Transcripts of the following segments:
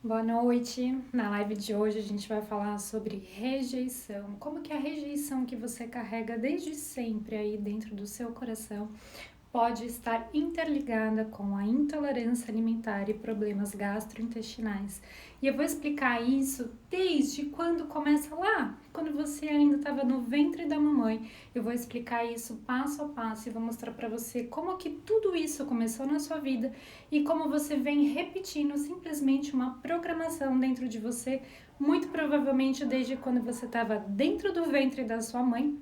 Boa noite. Na live de hoje a gente vai falar sobre rejeição. Como que a rejeição que você carrega desde sempre aí dentro do seu coração pode estar interligada com a intolerância alimentar e problemas gastrointestinais. E eu vou explicar isso desde quando começa lá, quando você ainda estava no ventre da mamãe. Eu vou explicar isso passo a passo e vou mostrar para você como que tudo isso começou na sua vida e como você vem repetindo simplesmente uma programação dentro de você, muito provavelmente desde quando você estava dentro do ventre da sua mãe.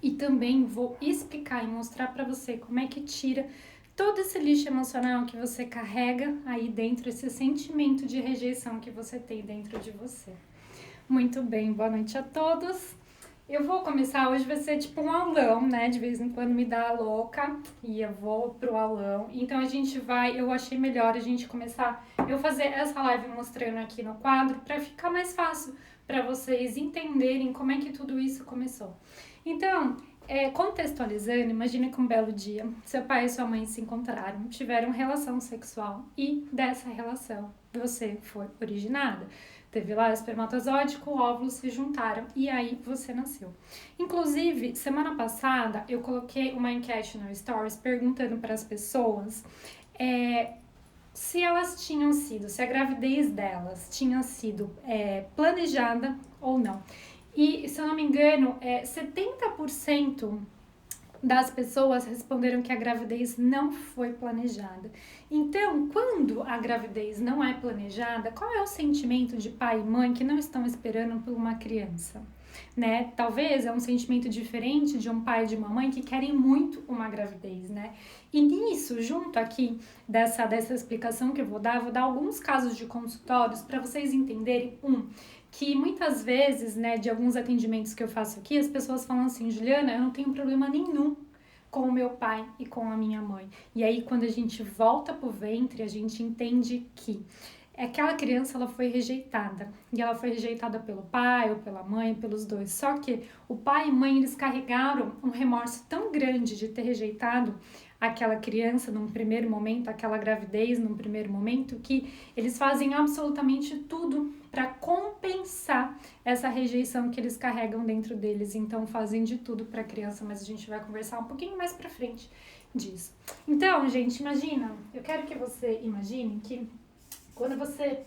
E também vou explicar e mostrar para você como é que tira todo esse lixo emocional que você carrega aí dentro, esse sentimento de rejeição que você tem dentro de você. Muito bem, boa noite a todos. Eu vou começar, hoje vai ser tipo um aulão, né? De vez em quando me dá a louca e eu vou pro aulão. Então a gente vai, eu achei melhor a gente começar, eu fazer essa live mostrando aqui no quadro para ficar mais fácil para vocês entenderem como é que tudo isso começou. Então, contextualizando, imagine que um belo dia seu pai e sua mãe se encontraram, tiveram relação sexual e dessa relação você foi originada. Teve lá o espermatozoide com o óvulo se juntaram e aí você nasceu. Inclusive, semana passada eu coloquei uma enquete no Stories perguntando para as pessoas se elas tinham sido, se a gravidez delas tinha sido planejada ou não. E, se eu não me engano, 70% das pessoas responderam que a gravidez não foi planejada. Então, quando a gravidez não é planejada, qual é o sentimento de pai e mãe que não estão esperando por uma criança? Né? Talvez é um sentimento diferente de um pai e de uma mãe que querem muito uma gravidez, né? E nisso, junto aqui dessa explicação que eu vou dar alguns casos de consultórios para vocês entenderem, que muitas vezes, né, de alguns atendimentos que eu faço aqui, as pessoas falam assim, Juliana, eu não tenho problema nenhum com o meu pai e com a minha mãe. E aí, quando a gente volta pro ventre, a gente entende que aquela criança, ela foi rejeitada. E ela foi rejeitada pelo pai ou pela mãe, pelos dois. Só que o pai e a mãe, eles carregaram um remorso tão grande de ter rejeitado aquela criança num primeiro momento, aquela gravidez num primeiro momento, que eles fazem absolutamente tudo para compensar essa rejeição que eles carregam dentro deles. Então fazem de tudo para a criança, mas a gente vai conversar um pouquinho mais para frente disso. Então, gente, imagina, eu quero que você imagine que quando você,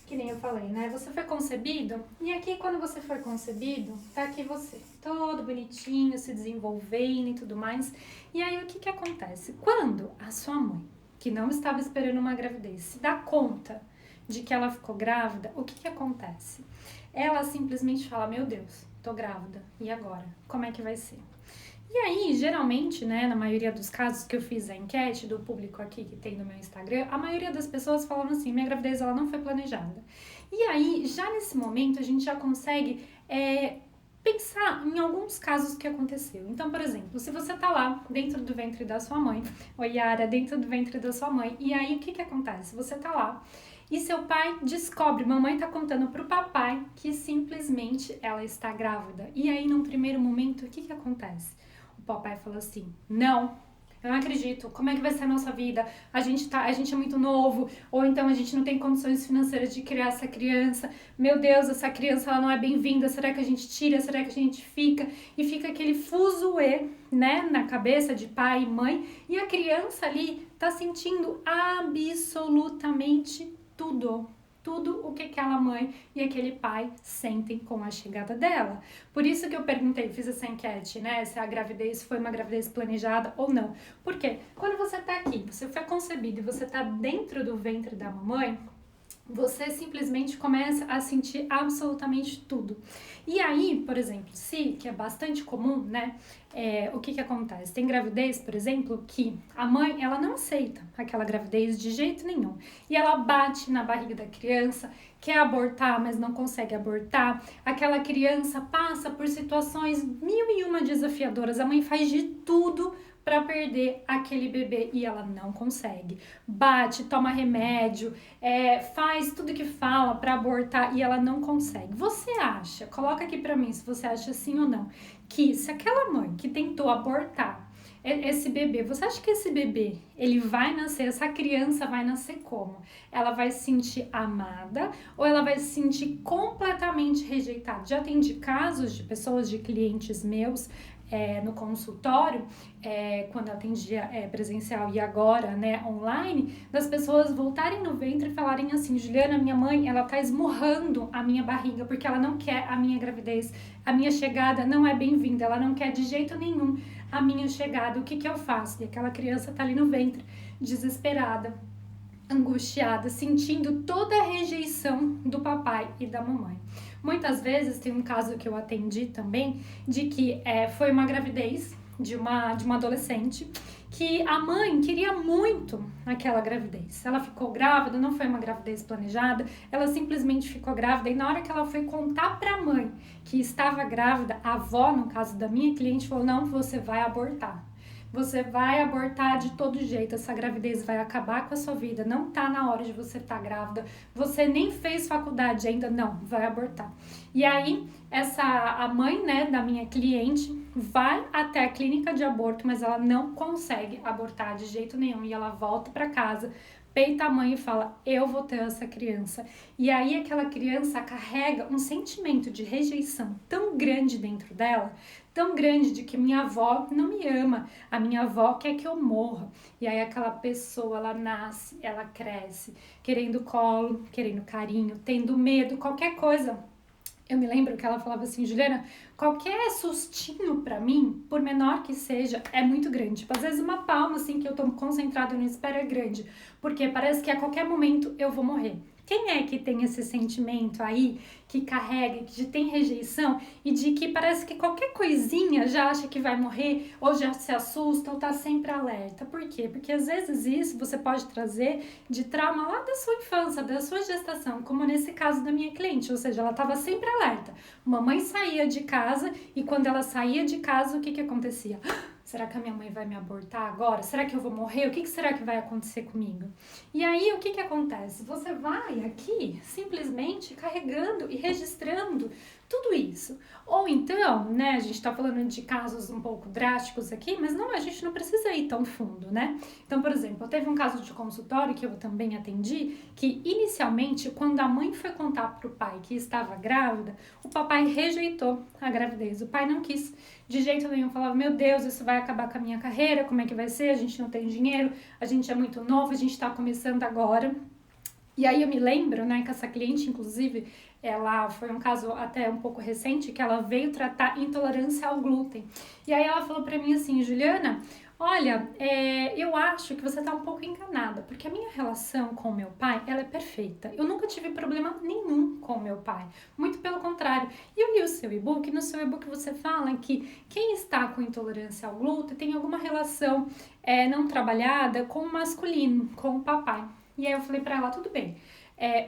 que nem eu falei, né, você foi concebido, e aqui quando você foi concebido, tá aqui você, todo bonitinho, se desenvolvendo e tudo mais. E aí o que acontece? Quando a sua mãe, que não estava esperando uma gravidez, se dá conta de que ela ficou grávida, o que acontece? Ela simplesmente fala, meu Deus, tô grávida, e agora? Como é que vai ser? E aí, geralmente, né, na maioria dos casos que eu fiz a enquete do público aqui que tem no meu Instagram, a maioria das pessoas falam assim, minha gravidez ela não foi planejada. E aí, já nesse momento, a gente já consegue pensar em alguns casos que aconteceu. Então, por exemplo, se você tá lá dentro do ventre da sua mãe, ou Yara, dentro do ventre da sua mãe, e aí o que acontece? Você tá lá e seu pai descobre, mamãe tá contando pro papai que simplesmente ela está grávida. E aí, num primeiro momento, o que acontece? O papai fala assim, não, eu não acredito, como é que vai ser a nossa vida? A gente é muito novo, ou então a gente não tem condições financeiras de criar essa criança. Meu Deus, essa criança ela não é bem-vinda, será que a gente tira, será que a gente fica? E fica aquele fuzuê, né, na cabeça de pai e mãe, e a criança ali tá sentindo absolutamente tudo o que aquela mãe e aquele pai sentem com a chegada dela. Por isso que eu perguntei, fiz essa enquete, né, se a gravidez foi uma gravidez planejada ou não. Porque quando você tá aqui, você foi concebido e você tá dentro do ventre da mamãe, você simplesmente começa a sentir absolutamente tudo. E aí, por exemplo, que é bastante comum, né, o que acontece? Tem gravidez, por exemplo, que a mãe, ela não aceita aquela gravidez de jeito nenhum. E ela bate na barriga da criança, quer abortar, mas não consegue abortar. Aquela criança passa por situações mil e uma desafiadoras. A mãe faz de tudo para perder aquele bebê e ela não consegue. Bate, toma remédio, faz tudo que fala para abortar e ela não consegue. Você acha, coloca aqui para mim se você acha sim ou não, que se aquela mãe que tentou abortar esse bebê, você acha que esse bebê, ele vai nascer, essa criança vai nascer como? Ela vai se sentir amada ou ela vai se sentir completamente rejeitada? Já atendi casos de pessoas, de clientes meus, no consultório, quando eu atendia presencial e agora, né, online, das pessoas voltarem no ventre e falarem assim: Juliana, minha mãe, ela tá esmurrando a minha barriga porque ela não quer a minha gravidez, a minha chegada não é bem-vinda, ela não quer de jeito nenhum a minha chegada, o que eu faço? E aquela criança tá ali no ventre, desesperada, angustiada, sentindo toda a rejeição do papai e da mamãe. Muitas vezes, tem um caso que eu atendi também, de que foi uma gravidez de uma adolescente, que a mãe queria muito aquela gravidez. Ela ficou grávida, não foi uma gravidez planejada, ela simplesmente ficou grávida e na hora que ela foi contar para a mãe que estava grávida, a avó, no caso da minha cliente, falou: não, você vai abortar. Você vai abortar de todo jeito, essa gravidez vai acabar com a sua vida, não tá na hora de você estar grávida, você nem fez faculdade ainda, não, vai abortar. E aí, a mãe, né, da minha cliente vai até a clínica de aborto, mas ela não consegue abortar de jeito nenhum e ela volta para casa, peita a mãe e fala: eu vou ter essa criança. E aí aquela criança carrega um sentimento de rejeição tão grande dentro dela, tão grande, de que minha avó não me ama, a minha avó quer que eu morra. E aí aquela pessoa, ela nasce, ela cresce, querendo colo, querendo carinho, tendo medo, qualquer coisa. Eu me lembro que ela falava assim: Juliana, qualquer sustinho pra mim, por menor que seja, é muito grande. Tipo, às vezes uma palma, assim, que eu tô concentrada no espero é grande, porque parece que a qualquer momento eu vou morrer. Quem é que tem esse sentimento aí, que carrega, que tem rejeição e de que parece que qualquer coisinha já acha que vai morrer, ou já se assusta, ou tá sempre alerta? Por quê? Porque às vezes isso você pode trazer de trauma lá da sua infância, da sua gestação, como nesse caso da minha cliente, ou seja, ela estava sempre alerta. Mamãe saía de casa e quando ela saía de casa, o que acontecia? Será que a minha mãe vai me abortar agora? Será que eu vou morrer? O que será que vai acontecer comigo? E aí, o que acontece? Você vai aqui simplesmente carregando e registrando tudo isso. Ou então, né, a gente tá falando de casos um pouco drásticos aqui, mas não, a gente não precisa ir tão fundo, né? Então, por exemplo, teve um caso de consultório que eu também atendi, que inicialmente, quando a mãe foi contar pro pai que estava grávida, o papai rejeitou a gravidez. O pai não quis de jeito nenhum, falava: meu Deus, isso vai acabar com a minha carreira, como é que vai ser? A gente não tem dinheiro, a gente é muito novo, a gente tá começando agora. E aí eu me lembro, né, que essa cliente, inclusive, ela foi um caso até um pouco recente, que ela veio tratar intolerância ao glúten. E aí ela falou pra mim assim: Juliana, olha, eu acho que você tá um pouco enganada, porque a minha relação com o meu pai, ela é perfeita. Eu nunca tive problema nenhum com o meu pai, muito pelo contrário. E eu li o seu e-book, no seu e-book você fala que quem está com intolerância ao glúten tem alguma relação não trabalhada com o masculino, com o papai. E aí eu falei pra ela: tudo bem,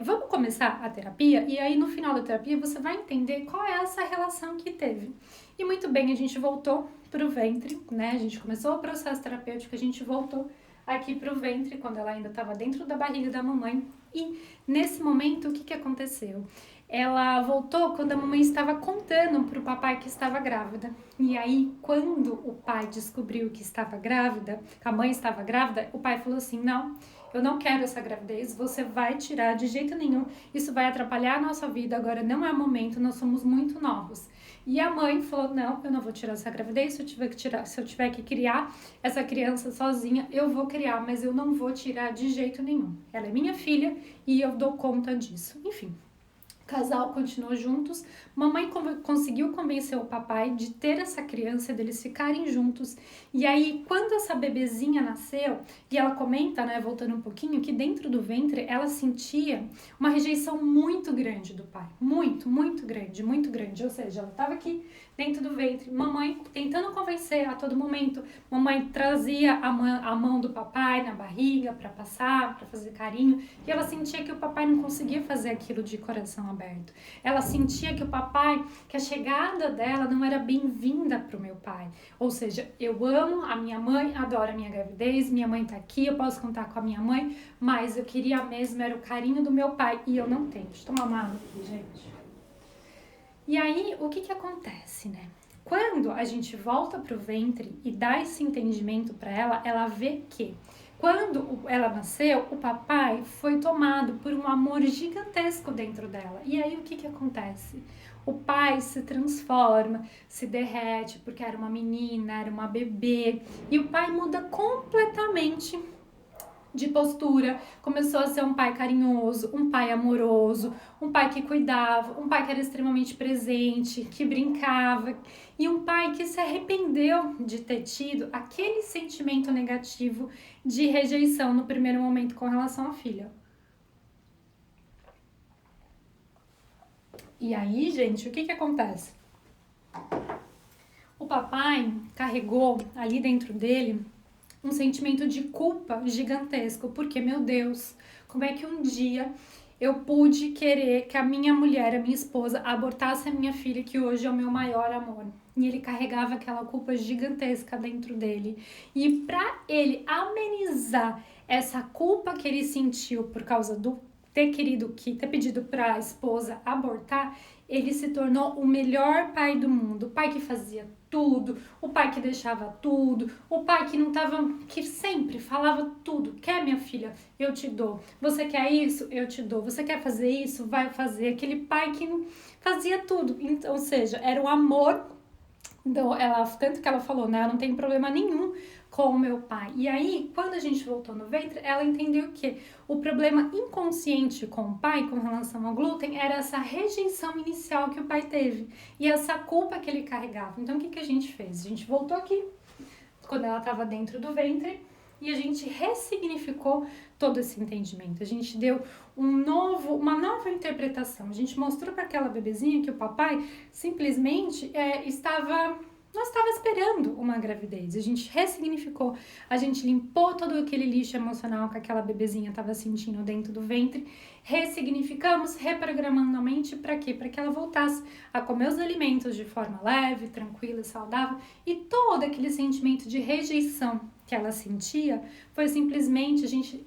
vamos começar a terapia e aí no final da terapia você vai entender qual é essa relação que teve. E muito bem, a gente voltou pro ventre, né? A gente começou o processo terapêutico, a gente voltou aqui pro ventre quando ela ainda estava dentro da barriga da mamãe. E nesse momento, o que aconteceu? Ela voltou quando a mamãe estava contando pro papai que estava grávida. E aí, quando o pai descobriu que estava grávida, que a mãe estava grávida, o pai falou assim: não, eu não quero essa gravidez, você vai tirar de jeito nenhum, isso vai atrapalhar a nossa vida, agora não é o momento, nós somos muito novos. E a mãe falou: não, eu não vou tirar essa gravidez, se eu tiver que criar essa criança sozinha, eu vou criar, mas eu não vou tirar de jeito nenhum. Ela é minha filha e eu dou conta disso. Enfim. O casal continuou juntos, mamãe conseguiu convencer o papai de ter essa criança, deles ficarem juntos. E aí, quando essa bebezinha nasceu, e ela comenta, né, voltando um pouquinho, que dentro do ventre ela sentia uma rejeição muito grande do pai. Muito, muito grande, muito grande. Ou seja, ela estava aqui dentro do ventre, mamãe tentando convencer a todo momento. Mamãe trazia a mão do papai na barriga para passar, para fazer carinho. E ela sentia que o papai não conseguia fazer aquilo de coração aberto. Ela sentia que o papai, que a chegada dela não era bem-vinda para o meu pai. Ou seja, eu amo a minha mãe, adoro a minha gravidez, minha mãe tá aqui, eu posso contar com a minha mãe, mas eu queria mesmo era o carinho do meu pai e eu não tenho. Deixa eu tomar uma água aqui, gente. E aí, o que acontece, né? Quando a gente volta pro ventre e dá esse entendimento para ela, ela vê que quando ela nasceu, o papai foi tomado por um amor gigantesco dentro dela. E aí o que acontece? O pai se transforma, se derrete, porque era uma menina, era uma bebê, e o pai muda completamente de postura, começou a ser um pai carinhoso, um pai amoroso, um pai que cuidava, um pai que era extremamente presente, que brincava, e um pai que se arrependeu de ter tido aquele sentimento negativo de rejeição no primeiro momento com relação à filha. E aí, gente, o que acontece? O papai carregou ali dentro dele um sentimento de culpa gigantesco, porque, meu Deus, como é que um dia eu pude querer que a minha mulher, a minha esposa, abortasse a minha filha, que hoje é o meu maior amor. E ele carregava aquela culpa gigantesca dentro dele. E para ele amenizar essa culpa que ele sentiu por causa do ter pedido para a esposa abortar, ele se tornou o melhor pai do mundo, o pai que fazia tudo, o pai que deixava tudo, o pai que não tava, que sempre falava tudo. Quer, minha filha? Eu te dou. Você quer isso? Eu te dou. Você quer fazer isso? Vai fazer. Aquele pai que fazia tudo. Então, ou seja, era o amor. Então, tanto que ela falou, né? Eu não tenho problema nenhum com o meu pai. E aí, quando a gente voltou no ventre, ela entendeu que o problema inconsciente com o pai, com relação ao glúten, era essa rejeição inicial que o pai teve e essa culpa que ele carregava. Então, o que a gente fez? A gente voltou aqui, quando ela estava dentro do ventre, e a gente ressignificou todo esse entendimento. A gente deu uma nova interpretação. A gente mostrou para aquela bebezinha que o papai simplesmente não estava esperando uma gravidez. A gente ressignificou, a gente limpou todo aquele lixo emocional que aquela bebezinha estava sentindo dentro do ventre, ressignificamos, reprogramando a mente para quê? Para que ela voltasse a comer os alimentos de forma leve, tranquila e saudável, e todo aquele sentimento de rejeição que ela sentia foi simplesmente, a gente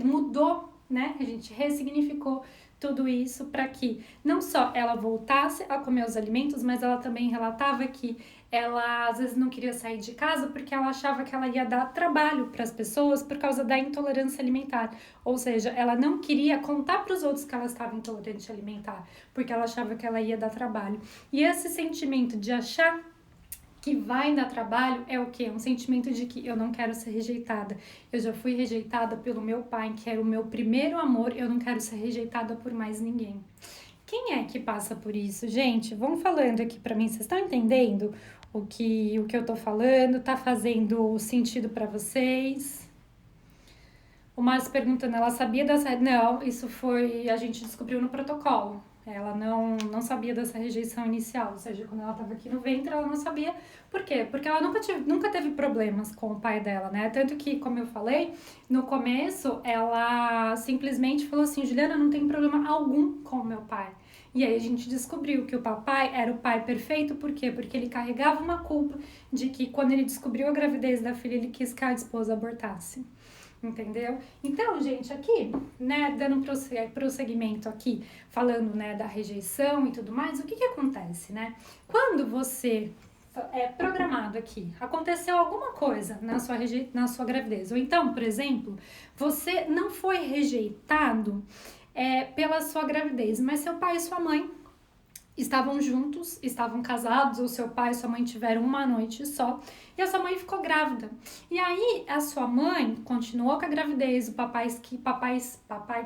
mudou, né? A gente ressignificou tudo isso para que não só ela voltasse a comer os alimentos, mas ela também relatava que ela às vezes não queria sair de casa porque ela achava que ela ia dar trabalho para as pessoas por causa da intolerância alimentar. Ou seja, ela não queria contar para os outros que ela estava intolerante alimentar, porque ela achava que ela ia dar trabalho. E esse sentimento de achar que vai dar trabalho é o quê? Um sentimento de que eu não quero ser rejeitada. Eu já fui rejeitada pelo meu pai, que era o meu primeiro amor, eu não quero ser rejeitada por mais ninguém. Quem é que passa por isso, gente? Vão falando aqui pra mim, vocês estão entendendo o que eu tô falando? Tá fazendo sentido pra vocês? O Márcio perguntando, ela sabia dessa... Não, isso foi... a gente descobriu no protocolo. Ela não sabia dessa rejeição inicial, ou seja, quando ela estava aqui no ventre, ela não sabia. Por quê? Porque ela nunca teve problemas com o pai dela, né? Tanto que, como eu falei, no começo, ela simplesmente falou assim, Juliana, não tem problema algum com o meu pai. E aí a gente descobriu que o papai era o pai perfeito, por quê? Porque ele carregava uma culpa de que quando ele descobriu a gravidez da filha, ele quis que a esposa abortasse. Entendeu? Então, gente, aqui, né, dando prosseguimento aqui, falando, né, da rejeição e tudo mais, o que acontece, né? Quando você é programado aqui, aconteceu alguma coisa na sua gravidez, ou então, por exemplo, você não foi rejeitado pela sua gravidez, mas seu pai e sua mãe estavam juntos, estavam casados, ou seu pai e sua mãe tiveram uma noite só, e a sua mãe ficou grávida. E aí, a sua mãe continuou com a gravidez, o papai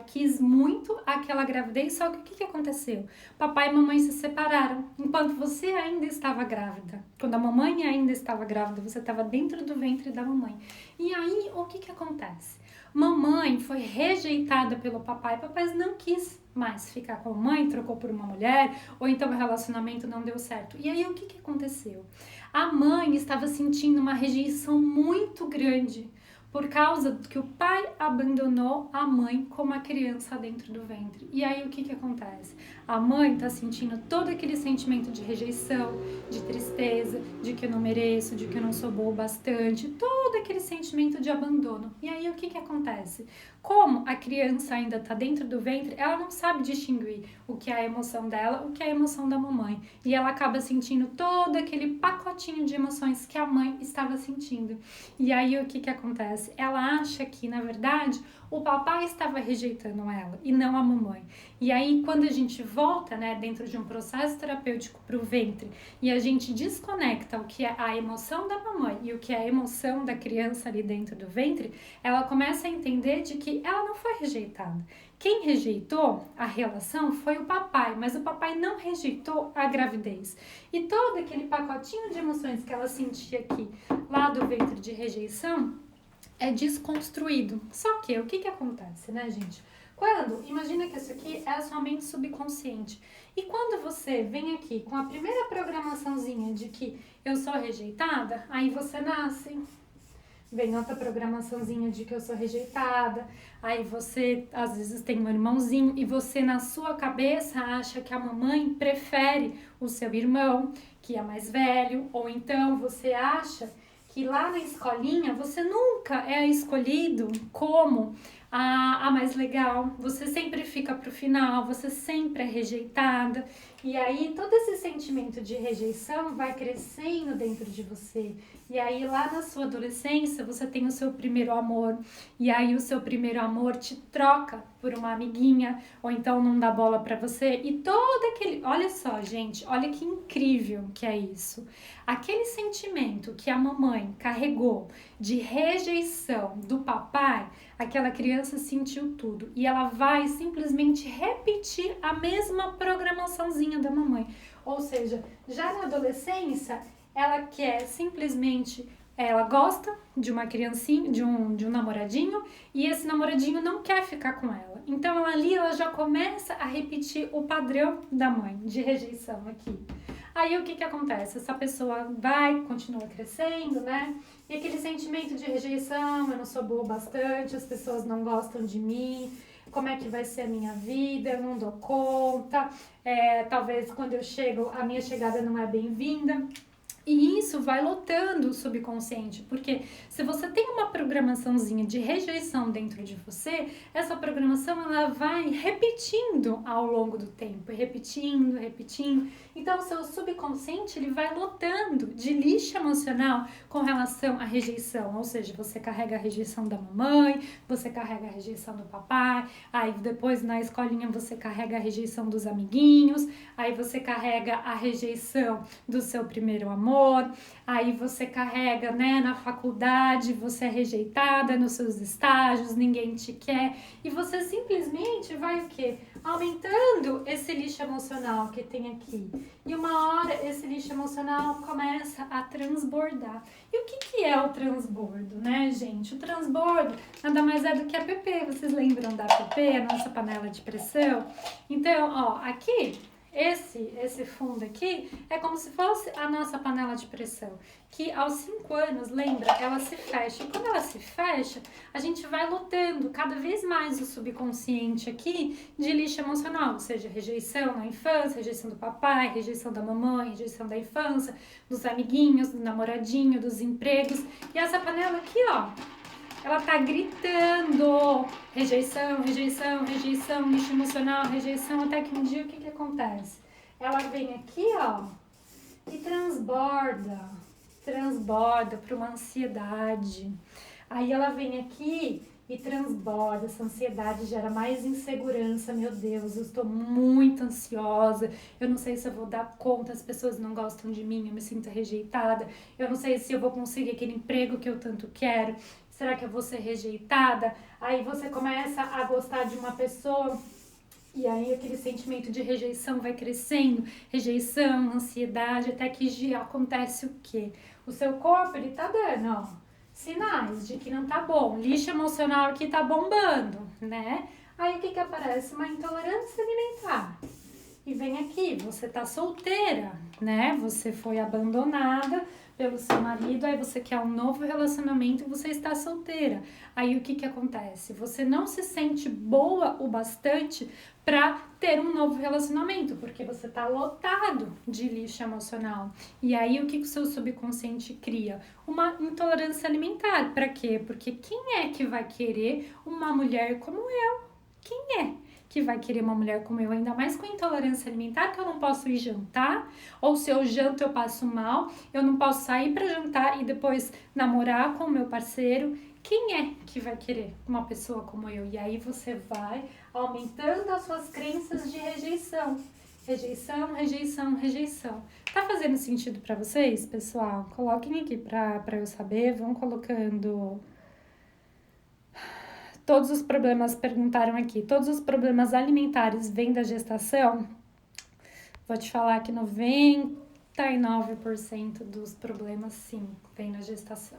quis muito aquela gravidez, só que o que aconteceu? Papai e mamãe se separaram, enquanto você ainda estava grávida. Quando a mamãe ainda estava grávida, você estava dentro do ventre da mamãe. E aí, o que acontece? Mamãe foi rejeitada pelo papai não quis mais ficar com a mãe, trocou por uma mulher, ou então o relacionamento não deu certo. E aí o que aconteceu? A mãe estava sentindo uma rejeição muito grande, por causa que o pai abandonou a mãe com uma criança dentro do ventre. E aí o que acontece? A mãe tá sentindo todo aquele sentimento de rejeição, de tristeza, de que eu não mereço, de que eu não sou boa o bastante, todo aquele sentimento de abandono. E aí o que acontece? Como a criança ainda tá dentro do ventre, ela não sabe distinguir o que é a emoção dela, o que é a emoção da mamãe. E ela acaba sentindo todo aquele pacotinho de emoções que a mãe estava sentindo. E aí o que acontece? Ela acha que, na verdade, o papai estava rejeitando ela e não a mamãe. E aí, quando a gente volta, né, dentro de um processo terapêutico para o ventre e a gente desconecta o que é a emoção da mamãe e o que é a emoção da criança ali dentro do ventre, ela começa a entender de que ela não foi rejeitada. Quem rejeitou a relação foi o papai, mas o papai não rejeitou a gravidez. E todo aquele pacotinho de emoções que ela sentia aqui, lá do ventre de rejeição, é desconstruído. Só que o que acontece, né, gente? Imagina que isso aqui é a sua mente subconsciente. E quando você vem aqui com a primeira programaçãozinha de que eu sou rejeitada, aí você nasce. Vem outra programaçãozinha de que eu sou rejeitada, aí você às vezes tem um irmãozinho e você na sua cabeça acha que a mamãe prefere o seu irmão, que é mais velho, ou então você acha que lá na escolinha você nunca é escolhido como a mais legal, você sempre fica pro final, você sempre é rejeitada, e aí todo esse sentimento de rejeição vai crescendo dentro de você. E aí lá na sua adolescência você tem o seu primeiro amor, e aí o seu primeiro amor te troca por uma amiguinha, ou então não dá bola pra você, e todo aquele... Olha só, gente, olha que incrível que é isso. Aquele sentimento que a mamãe carregou de rejeição do papai, aquela criança sentiu tudo, e ela vai simplesmente repetir a mesma programaçãozinha da mamãe. Ou seja, já na adolescência, ela quer simplesmente, ela gosta de uma criancinha, de um namoradinho, e esse namoradinho não quer ficar com ela. Então ela já começa a repetir o padrão da mãe de rejeição aqui. Aí o que acontece? Essa pessoa continua crescendo, né? E aquele sentimento de rejeição, eu não sou boa o bastante, as pessoas não gostam de mim, como é que vai ser a minha vida, eu não dou conta, talvez quando eu chego, a minha chegada não é bem-vinda. E isso vai lotando o subconsciente, porque se você tem uma programaçãozinha de rejeição dentro de você, essa programação ela vai repetindo ao longo do tempo, repetindo. Então o seu subconsciente ele vai lotando de lixo emocional com relação à rejeição, ou seja, você carrega a rejeição da mamãe, você carrega a rejeição do papai, aí depois na escolinha você carrega a rejeição dos amiguinhos, aí você carrega a rejeição do seu primeiro amor, aí você carrega, né, na faculdade, você é rejeitada nos seus estágios, ninguém te quer, e você simplesmente vai o quê? Aumentando esse lixo emocional que tem aqui. E uma hora esse lixo emocional começa a transbordar. E o que é o transbordo, né, gente? O transbordo nada mais é do que a PP. Vocês lembram da PP, a nossa panela de pressão? Então, ó, aqui... Esse fundo aqui é como se fosse a nossa panela de pressão, que aos 5 anos, lembra, ela se fecha. E quando ela se fecha, a gente vai lotando cada vez mais o subconsciente aqui de lixo emocional, ou seja, rejeição na infância, rejeição do papai, rejeição da mamãe, rejeição da infância, dos amiguinhos, do namoradinho, dos empregos. E essa panela aqui, ó, ela tá gritando rejeição, lixo emocional, rejeição, até que um dia o que acontece? Ela vem aqui, ó, e transborda para uma ansiedade. Aí ela vem aqui e transborda, essa ansiedade gera mais insegurança, meu Deus, eu estou muito ansiosa, eu não sei se eu vou dar conta, as pessoas não gostam de mim, eu me sinto rejeitada, eu não sei se eu vou conseguir aquele emprego que eu tanto quero, será que eu vou ser rejeitada? Aí você começa a gostar de uma pessoa e aí aquele sentimento de rejeição vai crescendo, rejeição, ansiedade, até que acontece o quê? O seu corpo, ele tá dando, ó, sinais de que não tá bom, lixo emocional aqui tá bombando, né? Aí o que aparece? Uma intolerância alimentar. e vem aqui, você tá solteira, né? Você foi abandonada pelo seu marido, aí você quer um novo relacionamento e você está solteira. Aí o que que acontece? Você não se sente boa o bastante para ter um novo relacionamento, porque você tá lotado de lixo emocional. E aí o que que o seu subconsciente cria? Uma intolerância alimentar. Para quê? Porque quem é que vai querer uma mulher como eu? Quem é que vai querer uma mulher como eu, ainda mais com intolerância alimentar, que eu não posso ir jantar, ou se eu janto eu passo mal, eu não posso sair para jantar e depois namorar com o meu parceiro. Quem é que vai querer uma pessoa como eu? E aí você vai aumentando as suas crenças de rejeição. Rejeição, rejeição, rejeição. Tá fazendo sentido para vocês, pessoal? Coloquem aqui para eu saber, vão colocando. Todos os problemas, perguntaram aqui, todos os problemas alimentares vêm da gestação? Vou te falar que 99% dos problemas, sim, vem da gestação.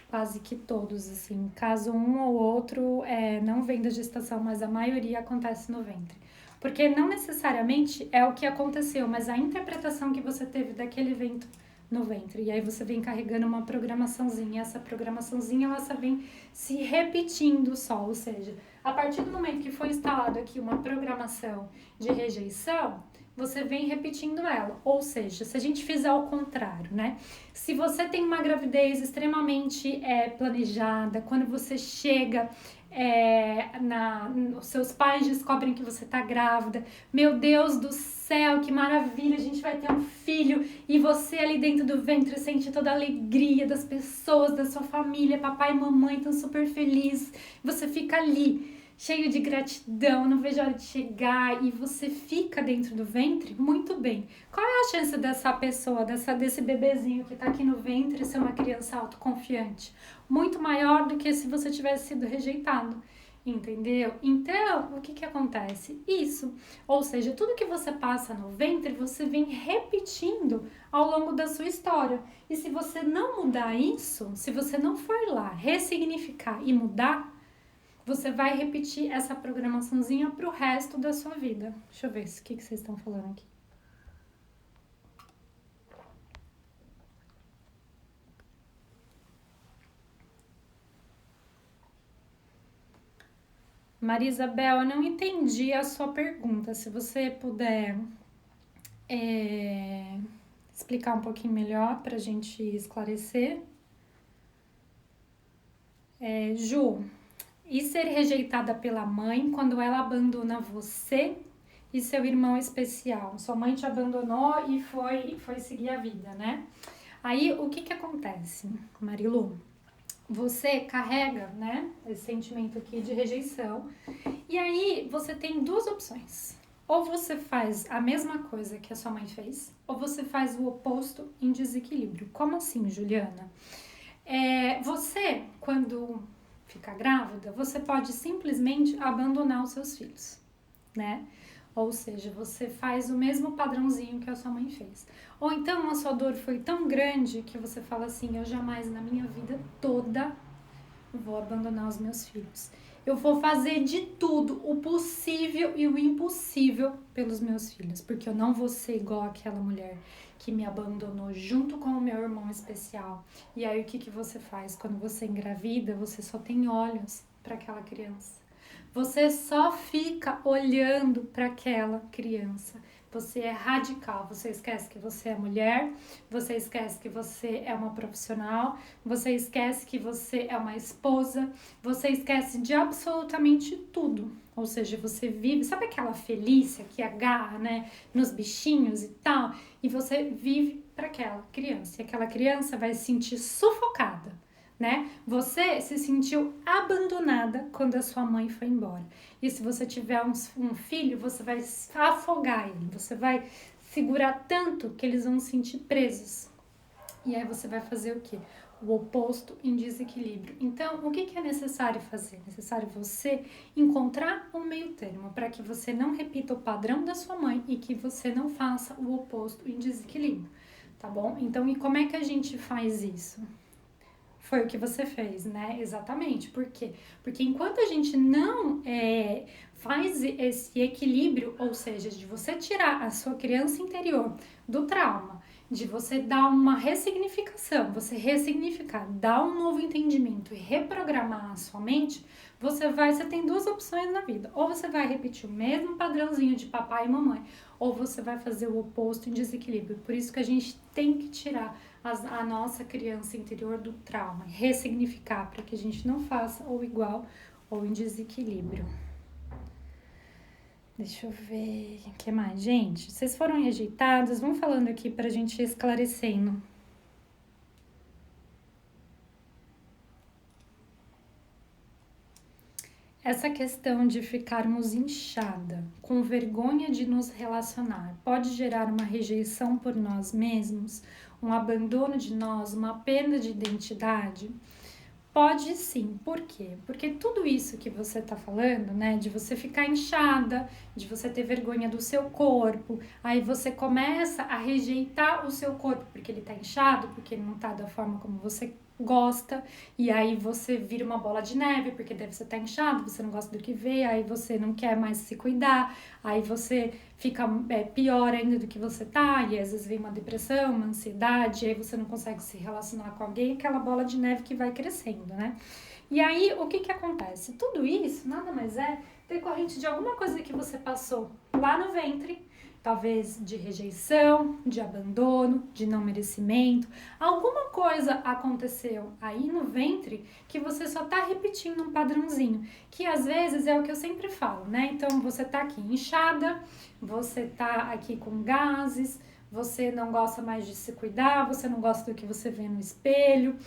Quase que todos, assim. Caso um ou outro não vem da gestação, mas a maioria acontece no ventre. Porque não necessariamente é o que aconteceu, mas a interpretação que você teve daquele evento no ventre. E aí você vem carregando uma programaçãozinha. Essa programaçãozinha, ela só vem se repetindo só. Ou seja, a partir do momento que foi instalado aqui uma programação de rejeição, você vem repetindo ela. Ou seja, se a gente fizer ao contrário, né? Se você tem uma gravidez extremamente planejada, quando você chega... os seus pais descobrem que você tá grávida, meu Deus do céu, que maravilha, a gente vai ter um filho, e você ali dentro do ventre sente toda a alegria das pessoas, da sua família, papai e mamãe estão super felizes, você fica ali cheio de gratidão, não vejo a hora de chegar, e você fica dentro do ventre muito bem. Qual é a chance dessa pessoa, desse bebezinho que tá aqui no ventre ser uma criança autoconfiante? Muito maior do que se você tivesse sido rejeitado, entendeu? Então, o que que acontece? Isso, ou seja, tudo que você passa no ventre, você vem repetindo ao longo da sua história. E se você não mudar isso, se você não for lá ressignificar e mudar, você vai repetir essa programaçãozinha pro resto da sua vida. Deixa eu ver o que vocês estão falando aqui. Maria Isabel, eu não entendi a sua pergunta. Se você puder explicar um pouquinho melhor para a gente esclarecer. Ju, e ser rejeitada pela mãe quando ela abandona você e seu irmão especial? Sua mãe te abandonou e foi seguir a vida, né? Aí, o que que acontece, Marilu? Você carrega, né, esse sentimento aqui de rejeição. E aí, você tem duas opções. Ou você faz a mesma coisa que a sua mãe fez, ou você faz o oposto em desequilíbrio. Como assim, Juliana? Você, quando fica grávida, você pode simplesmente abandonar os seus filhos, né? Ou seja, você faz o mesmo padrãozinho que a sua mãe fez. Ou então a sua dor foi tão grande que você fala assim, eu jamais na minha vida toda vou abandonar os meus filhos. Eu vou fazer de tudo, o possível e o impossível pelos meus filhos, porque eu não vou ser igual aquela mulher que me abandonou junto com o meu irmão especial. E aí o que que você faz? Quando você engravida, você só tem olhos para aquela criança. Você só fica olhando para aquela criança. Você é radical, você esquece que você é mulher, você esquece que você é uma profissional, você esquece que você é uma esposa, você esquece de absolutamente tudo. Ou seja, você vive, sabe aquela Felícia que agarra, né, nos bichinhos e tal? E você vive para aquela criança. E aquela criança vai se sentir sufocada, né? Você se sentiu abandonada quando a sua mãe foi embora. E se você tiver um filho, você vai afogar ele, você vai segurar tanto que eles vão se sentir presos. E aí você vai fazer o quê? O oposto em desequilíbrio. Então, o que é necessário fazer? É necessário você encontrar um meio termo para que você não repita o padrão da sua mãe e que você não faça o oposto em desequilíbrio, tá bom? Então, e como é que a gente faz isso? Foi o que você fez, né? Exatamente. Por quê? Porque enquanto a gente não faz esse equilíbrio, ou seja, de você tirar a sua criança interior do trauma, de você dar uma ressignificação, você ressignificar, dar um novo entendimento e reprogramar a sua mente, você tem duas opções na vida. Ou você vai repetir o mesmo padrãozinho de papai e mamãe, ou você vai fazer o oposto em desequilíbrio. Por isso que a gente tem que tirar a nossa criança interior do trauma, ressignificar para que a gente não faça ou igual ou em desequilíbrio. Deixa eu ver o que mais. Gente, vocês foram rejeitados, vão falando aqui pra gente ir esclarecendo. Essa questão de ficarmos inchada, com vergonha de nos relacionar, pode gerar uma rejeição por nós mesmos, um abandono de nós, uma perda de identidade? Pode sim, por quê? Porque tudo isso que você tá falando, né, de você ficar inchada, de você ter vergonha do seu corpo, aí você começa a rejeitar o seu corpo porque ele tá inchado, porque ele não tá da forma como você gosta, e aí você vira uma bola de neve, porque daí você tá inchado, você não gosta do que vê, aí você não quer mais se cuidar, aí você fica pior ainda do que você tá, e às vezes vem uma depressão, uma ansiedade, aí você não consegue se relacionar com alguém, aquela bola de neve que vai crescendo, né? E aí, o que que acontece? Tudo isso nada mais é decorrente de alguma coisa que você passou lá no ventre, talvez de rejeição, de abandono, de não merecimento. Alguma coisa aconteceu aí no ventre que você só tá repetindo um padrãozinho, que às vezes é o que eu sempre falo, né? Então você tá aqui inchada, você tá aqui com gases, você não gosta mais de se cuidar, você não gosta do que você vê no espelho,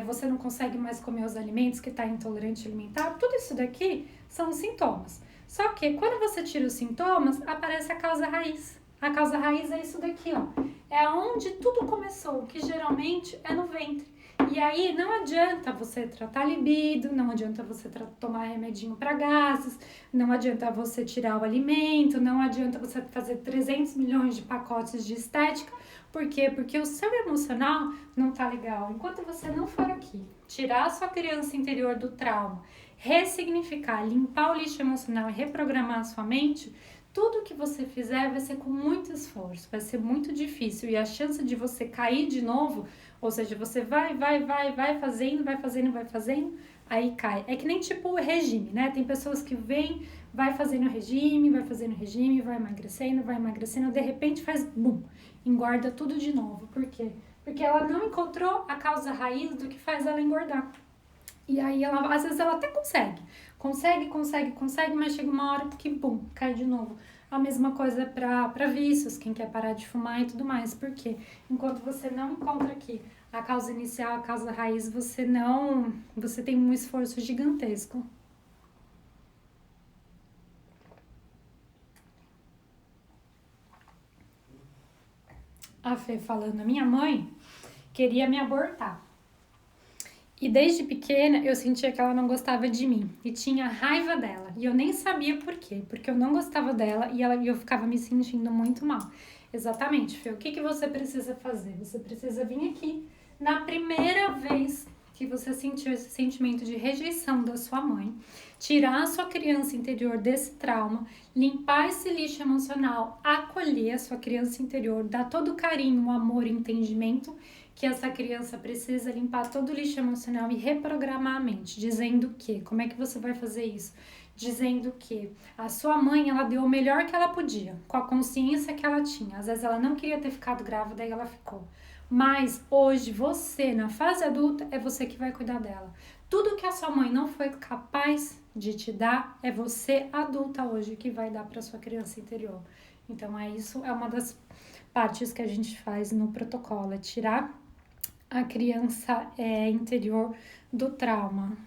você não consegue mais comer os alimentos, que está intolerante alimentar, tudo isso daqui são os sintomas. Só que quando você tira os sintomas, aparece a causa raiz. A causa raiz é isso daqui, ó. É onde tudo começou, que geralmente é no ventre. E aí não adianta você tratar libido, não adianta você tomar remedinho para gases, não adianta você tirar o alimento, não adianta você fazer 300 milhões de pacotes de estética. Por quê? Porque o seu emocional não tá legal. Enquanto você não for aqui, tirar a sua criança interior do trauma, ressignificar, limpar o lixo emocional e reprogramar a sua mente, tudo que você fizer vai ser com muito esforço, vai ser muito difícil. E a chance de você cair de novo, ou seja, você vai fazendo, aí cai. É que nem tipo o regime, né? Tem pessoas que vêm, vai fazendo regime, vai emagrecendo, de repente faz bum, engorda tudo de novo. Por quê? Porque ela não encontrou a causa raiz do que faz ela engordar. E aí, às vezes, ela até consegue, mas chega uma hora que, bum, cai de novo. A mesma coisa para vícios, quem quer parar de fumar e tudo mais. Por quê? Enquanto você não encontra aqui a causa inicial, a causa raiz, você tem um esforço gigantesco. A Fê falando, minha mãe queria me abortar. E desde pequena eu sentia que ela não gostava de mim e tinha raiva dela. E eu nem sabia por quê, porque eu não gostava dela e eu ficava me sentindo muito mal. Exatamente, Fê, o que você precisa fazer? Você precisa vir aqui na primeira vez que você sentiu esse sentimento de rejeição da sua mãe, tirar a sua criança interior desse trauma, limpar esse lixo emocional, acolher a sua criança interior, dar todo o carinho, amor e entendimento que essa criança precisa, limpar todo o lixo emocional e reprogramar a mente, dizendo que, como é que você vai fazer isso? Dizendo que a sua mãe, ela deu o melhor que ela podia, com a consciência que ela tinha. Às vezes ela não queria ter ficado grávida e ela ficou. Mas hoje você, na fase adulta, é você que vai cuidar dela. Tudo que a sua mãe não foi capaz de te dar, é você adulta hoje que vai dar para sua criança interior. Então isso é uma das partes que a gente faz no protocolo, é tirar a criança interior do trauma.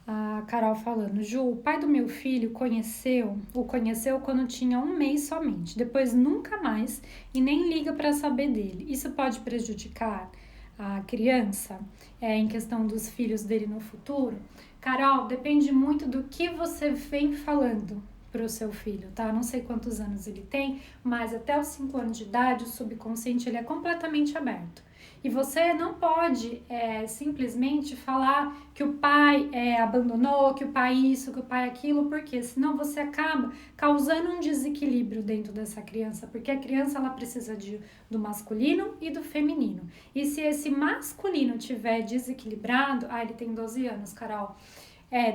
A Carol falando, Ju, o pai do meu filho o conheceu quando tinha 1 mês somente, depois nunca mais e nem liga para saber dele. Isso pode prejudicar a criança em questão dos filhos dele no futuro? Carol, depende muito do que você vem falando, para o seu filho, tá? Não sei quantos anos ele tem, mas até os 5 anos de idade, o subconsciente ele é completamente aberto. E você não pode simplesmente falar que o pai abandonou, que o pai isso, que o pai aquilo, porque senão você acaba causando um desequilíbrio dentro dessa criança, porque a criança ela precisa do masculino e do feminino. E se esse masculino tiver desequilibrado, ele tem 12 anos, Carol.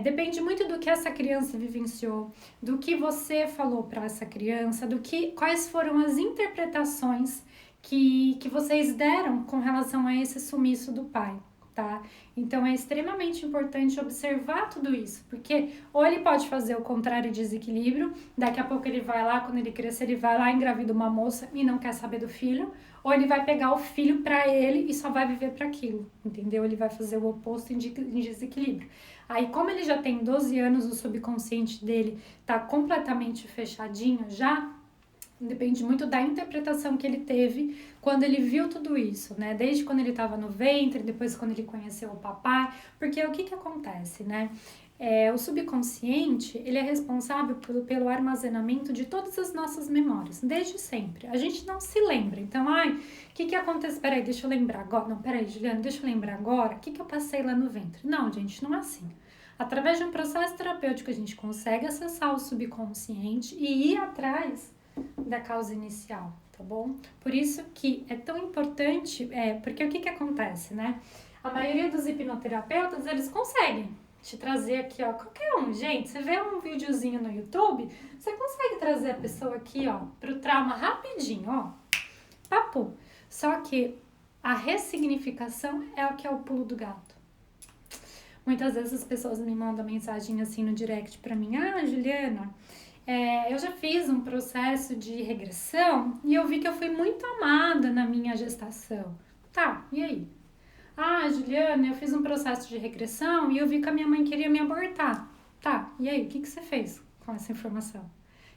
Depende muito do que essa criança vivenciou, do que você falou para essa criança, quais foram as interpretações que vocês deram com relação a esse sumiço do pai, tá? Então é extremamente importante observar tudo isso, porque ou ele pode fazer o contrário de desequilíbrio, daqui a pouco ele vai lá, quando ele crescer, ele vai lá, engravida uma moça e não quer saber do filho, ou ele vai pegar o filho para ele e só vai viver para aquilo, entendeu? Ele vai fazer o oposto em desequilíbrio. Aí, como ele já tem 12 anos, o subconsciente dele tá completamente fechadinho já, depende muito da interpretação que ele teve quando ele viu tudo isso, né? Desde quando ele estava no ventre, depois quando ele conheceu o papai, porque o que acontece, né? O subconsciente, ele é responsável pelo armazenamento de todas as nossas memórias, desde sempre. A gente não se lembra, então, o que acontece? Peraí, deixa eu lembrar agora. Não, peraí, Juliana, deixa eu lembrar agora. O que eu passei lá no ventre? Não, gente, não é assim. Através de um processo terapêutico, a gente consegue acessar o subconsciente e ir atrás da causa inicial, tá bom? Por isso que é tão importante, porque o que acontece, né? A maioria dos hipnoterapeutas, eles conseguem te trazer aqui, ó, qualquer um, gente, você vê um videozinho no YouTube, você consegue trazer a pessoa aqui, ó, pro trauma rapidinho, ó, papo. Só que a ressignificação é o que é o pulo do gato. Muitas vezes as pessoas me mandam mensagem assim no direct pra mim, Juliana, eu já fiz um processo de regressão e eu vi que eu fui muito amada na minha gestação. Tá, e aí? Juliana, eu fiz um processo de regressão e eu vi que a minha mãe queria me abortar. Tá, e aí? O que você fez com essa informação?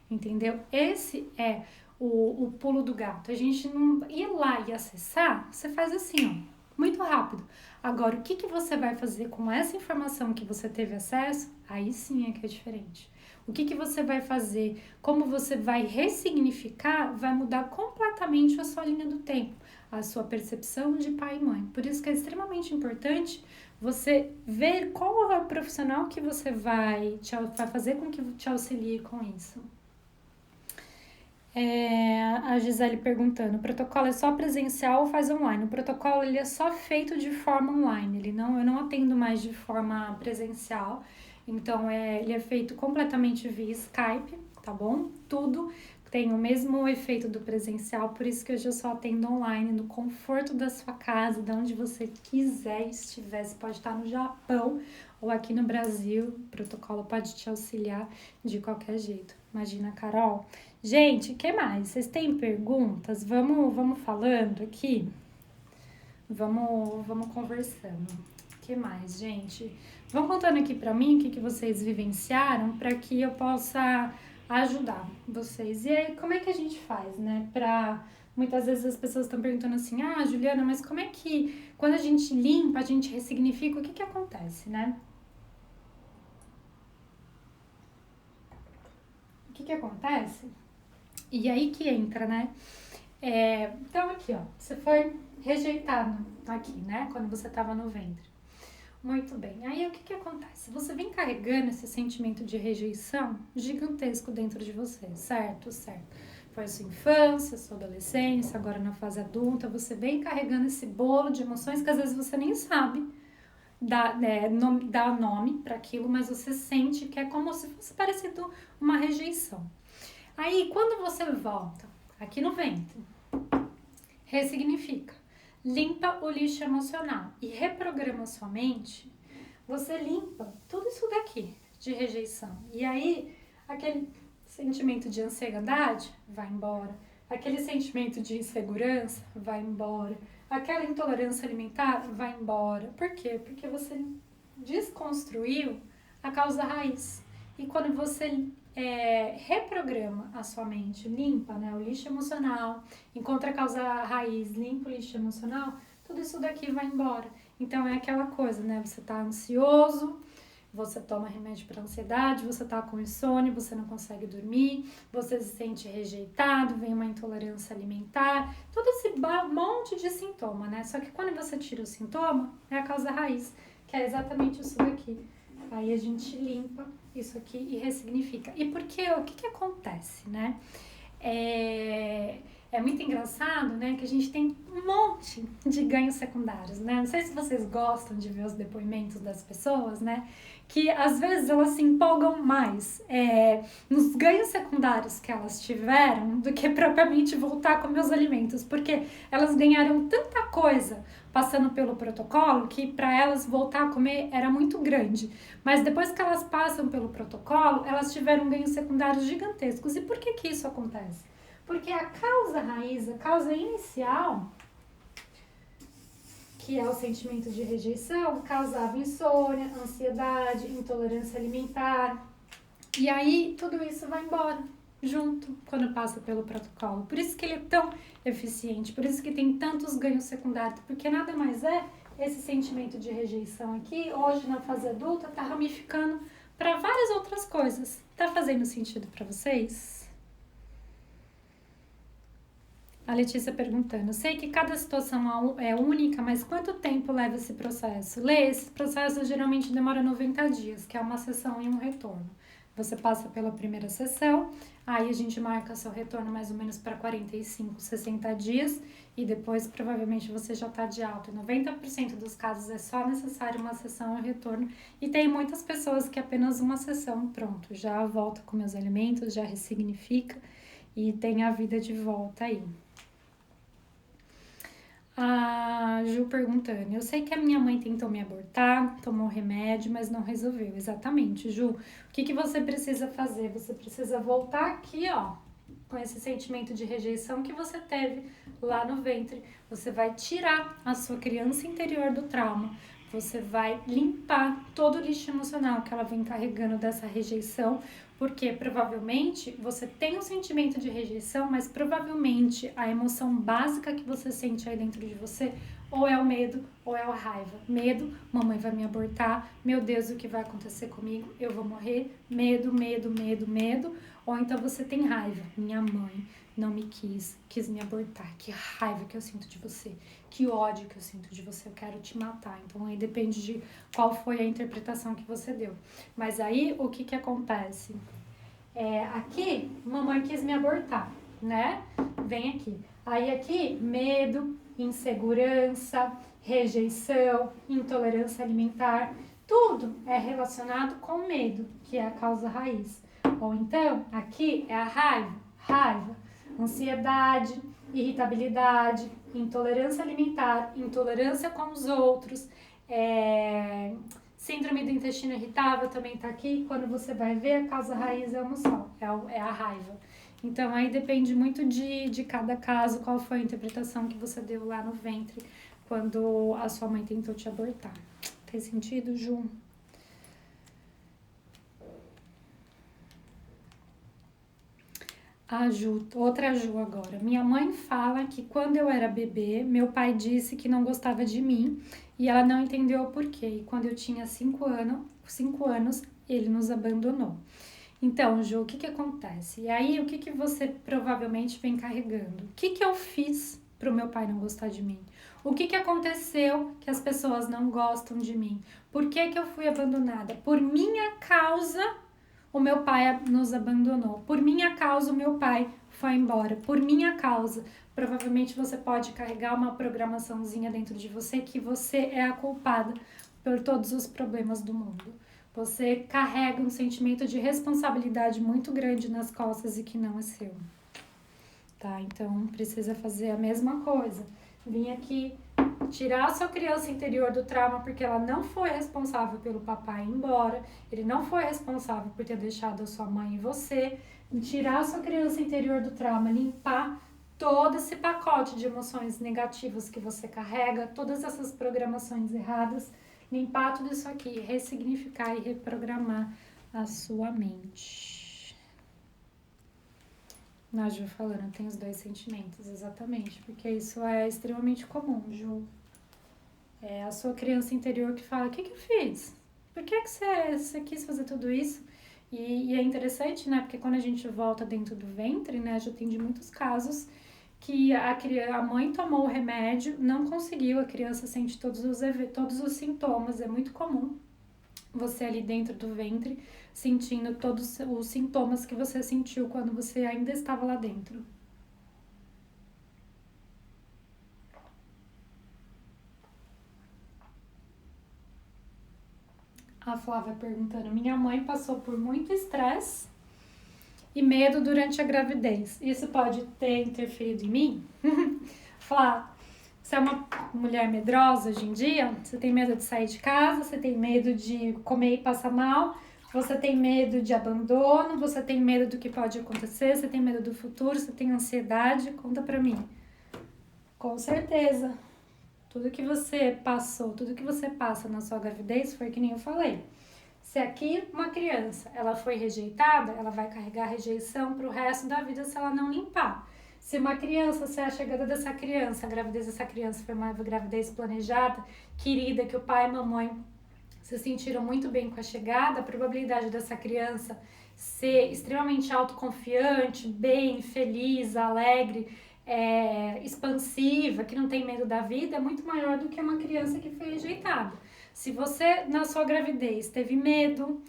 Entendeu? Esse é o pulo do gato. A gente não ir lá e acessar, você faz assim, ó, muito rápido. Agora, o que você vai fazer com essa informação que você teve acesso? Aí sim é que é diferente. O que você vai fazer, como você vai ressignificar, vai mudar completamente a sua linha do tempo, a sua percepção de pai e mãe. Por isso que é extremamente importante você ver qual é o profissional que você vai fazer com que te auxilie com isso. A Gisele perguntando, o protocolo é só presencial ou faz online? O protocolo ele é só feito de forma online, eu não atendo mais de forma presencial, então ele é feito completamente via Skype, tá bom? Tudo tem o mesmo efeito do presencial, por isso que hoje eu só atendo online, no conforto da sua casa, de onde você quiser estiver, você pode estar no Japão ou aqui no Brasil, o protocolo pode te auxiliar de qualquer jeito. Imagina, Carol. Gente, o que mais? Vocês têm perguntas? Vamos falando aqui? Vamos conversando. O que mais, gente? Vão contando aqui pra mim o que vocês vivenciaram para que eu possa ajudar vocês. E aí, como é que a gente faz, né? Muitas vezes as pessoas estão perguntando assim, Juliana, mas como é que quando a gente limpa, a gente ressignifica, o que acontece, né? O que acontece? E aí que entra, né? Então aqui, ó, você foi rejeitado aqui, né? Quando você tava no ventre. Muito bem. Aí o que acontece? Você vem carregando esse sentimento de rejeição gigantesco dentro de você, certo? Certo. Foi a sua infância, sua adolescência, agora na fase adulta, você vem carregando esse bolo de emoções que às vezes você nem sabe dar nome para aquilo, mas você sente que é como se fosse parecido uma rejeição. Aí, quando você volta aqui no ventre, ressignifica, limpa o lixo emocional e reprograma sua mente, você limpa tudo isso daqui de rejeição. E aí, aquele sentimento de ansiedade vai embora, aquele sentimento de insegurança vai embora, aquela intolerância alimentar vai embora. Por quê? Porque você desconstruiu a causa raiz. E quando você reprograma a sua mente, limpa, né, o lixo emocional, encontra a causa raiz, limpa o lixo emocional, tudo isso daqui vai embora. Então é aquela coisa, né, você tá ansioso, Você toma remédio para ansiedade, você tá com insônia, você não consegue dormir, você se sente rejeitado, vem uma intolerância alimentar, todo esse monte de sintoma, né? Só que quando você tira o sintoma, é a causa raiz, que é exatamente isso daqui. Aí a gente limpa isso aqui e ressignifica. E porque o que acontece, né? É muito engraçado, né, que a gente tem um monte de ganhos secundários, né? Não sei se vocês gostam de ver os depoimentos das pessoas, né? Que às vezes elas se empolgam mais nos ganhos secundários que elas tiveram do que propriamente voltar a comer os alimentos, porque elas ganharam tanta coisa passando pelo protocolo que para elas voltar a comer era muito grande. Mas depois que elas passam pelo protocolo, elas tiveram ganhos secundários gigantescos. E por que isso acontece? Porque a causa raiz, a causa inicial, que é o sentimento de rejeição, causava insônia, ansiedade, intolerância alimentar. E aí tudo isso vai embora junto quando passa pelo protocolo. Por isso que ele é tão eficiente, por isso que tem tantos ganhos secundários, porque nada mais é esse sentimento de rejeição aqui, hoje na fase adulta, tá ramificando para várias outras coisas. Tá fazendo sentido para vocês? A Letícia perguntando, sei que cada situação é única, mas quanto tempo leva esse processo? Esse processo geralmente demora 90 dias, que é uma sessão e um retorno. Você passa pela primeira sessão, aí a gente marca seu retorno mais ou menos para 45, 60 dias e depois provavelmente você já está de alta. Em 90% dos casos é só necessário uma sessão e um retorno e tem muitas pessoas que apenas uma sessão, pronto, já volta com meus alimentos, já ressignifica e tem a vida de volta aí. A Ju perguntando, eu sei que a minha mãe tentou me abortar, tomou remédio, mas não resolveu. Exatamente, Ju. O que você precisa fazer? Você precisa voltar aqui, ó, com esse sentimento de rejeição que você teve lá no ventre. Você vai tirar a sua criança interior do trauma. Você vai limpar todo o lixo emocional que ela vem carregando dessa rejeição, porque provavelmente você tem um sentimento de rejeição, mas provavelmente a emoção básica que você sente aí dentro de você ou é o medo ou é a raiva. Medo, mamãe vai me abortar, meu Deus, o que vai acontecer comigo? Eu vou morrer. Medo, medo, medo, medo. Ou então você tem raiva, minha mãe não me quis me abortar, que raiva que eu sinto de você, que ódio que eu sinto de você, eu quero te matar. Então aí depende de qual foi a interpretação que você deu. Mas aí o que acontece? Aqui, mamãe quis me abortar, né? Vem aqui. Aí aqui, medo, insegurança, rejeição, intolerância alimentar, tudo é relacionado com medo, que é a causa raiz. Ou então, aqui é a raiva, ansiedade, irritabilidade, intolerância alimentar, intolerância com os outros, síndrome do intestino irritável também tá aqui. Quando você vai ver, a causa raiz é uma só, é a raiva. Então, aí depende muito de cada caso, qual foi a interpretação que você deu lá no ventre, quando a sua mãe tentou te abortar. Fez sentido, Ju? A Ju, outra Ju agora. Minha mãe fala que quando eu era bebê, meu pai disse que não gostava de mim e ela não entendeu o porquê. E quando eu tinha 5 anos, ele nos abandonou. Então, Ju, o que acontece? E aí, o que você provavelmente vem carregando? O que eu fiz pro meu pai não gostar de mim? O que aconteceu que as pessoas não gostam de mim? Por que eu fui abandonada? Por minha causa, o meu pai nos abandonou. Por minha causa, o meu pai foi embora. Por minha causa. Provavelmente você pode carregar uma programaçãozinha dentro de você que você é a culpada por todos os problemas do mundo. Você carrega um sentimento de responsabilidade muito grande nas costas e que não é seu. Tá? Então, precisa fazer a mesma coisa. Vim aqui tirar a sua criança interior do trauma porque ela não foi responsável pelo papai ir embora, ele não foi responsável por ter deixado a sua mãe e você. Tirar a sua criança interior do trauma, limpar todo esse pacote de emoções negativas que você carrega, todas essas programações erradas, limpar tudo isso aqui, ressignificar e reprogramar a sua mente. A Ju falando, tem os dois sentimentos, exatamente, porque isso é extremamente comum, Ju. É a sua criança interior que fala, o que eu fiz? por que que você quis fazer tudo isso? E é interessante, né? Porque quando a gente volta dentro do ventre, né? Já atendi muitos casos que a mãe tomou o remédio, não conseguiu, a criança sente todos os sintomas, é muito comum você ali dentro do ventre sentindo todos os sintomas que você sentiu quando você ainda estava lá dentro. A Flávia perguntando: minha mãe passou por muito estresse e medo durante a gravidez. Isso pode ter interferido em mim? Flávia, você é uma mulher medrosa hoje em dia? Você tem medo de sair de casa? Você tem medo de comer e passar mal? Você tem medo de abandono? Você tem medo do que pode acontecer? Você tem medo do futuro? Você tem ansiedade? Conta pra mim. Com certeza. Tudo que você passou, tudo que você passa na sua gravidez foi que nem eu falei. Se aqui uma criança ela foi rejeitada, ela vai carregar a rejeição pro resto da vida se ela não limpar. Se uma criança, se a chegada dessa criança, a gravidez dessa criança foi uma gravidez planejada, querida, que o pai e a mamãe se sentiram muito bem com a chegada, a probabilidade dessa criança ser extremamente autoconfiante, bem, feliz, alegre, expansiva, que não tem medo da vida, é muito maior do que uma criança que foi rejeitada. Se você, na sua gravidez, teve medo,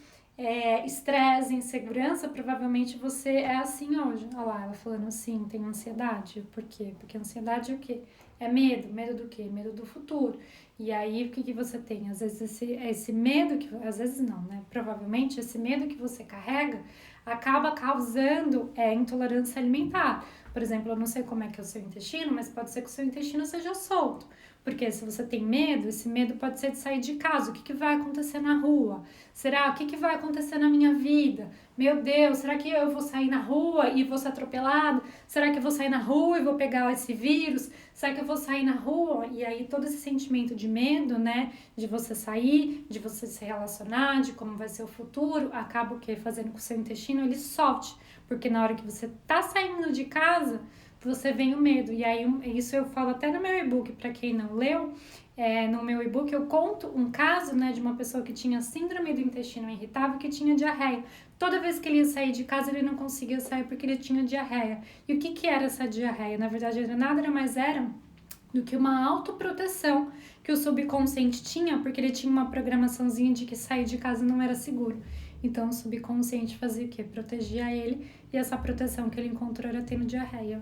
estresse, insegurança, provavelmente você é assim hoje. Olha lá, ela falando assim, tem ansiedade. Por quê? Porque ansiedade é o quê? É medo. Medo do quê? Medo do futuro. E aí, o que, que você tem? Às vezes, esse medo, que às vezes não, né? Provavelmente, esse medo que você carrega acaba causando intolerância alimentar. Por exemplo, eu não sei como é que é o seu intestino, mas pode ser que o seu intestino seja solto. Porque se você tem medo, esse medo pode ser de sair de casa. O que, que vai acontecer na rua? Será? O que, que vai acontecer na minha vida? Meu Deus, será que eu vou sair na rua e vou ser atropelado? Será que eu vou sair na rua e vou pegar esse vírus? Será que eu vou sair na rua? E aí todo esse sentimento de medo, né? De você sair, de você se relacionar, de como vai ser o futuro, acaba o quê? Fazendo com que o seu intestino ele solte. Porque na hora que você tá saindo de casa, você vem o medo. E aí, isso eu falo até no meu e-book, para quem não leu, no meu e-book eu conto um caso, né, de uma pessoa que tinha síndrome do intestino irritável, que tinha diarreia. Toda vez que ele ia sair de casa, ele não conseguia sair porque ele tinha diarreia. E o que que era essa diarreia? Na verdade, nada mais era do que uma autoproteção que o subconsciente tinha, porque ele tinha uma programaçãozinha de que sair de casa não era seguro. Então, o subconsciente fazia o quê? Protegia ele, e essa proteção que ele encontrou era tendo diarreia.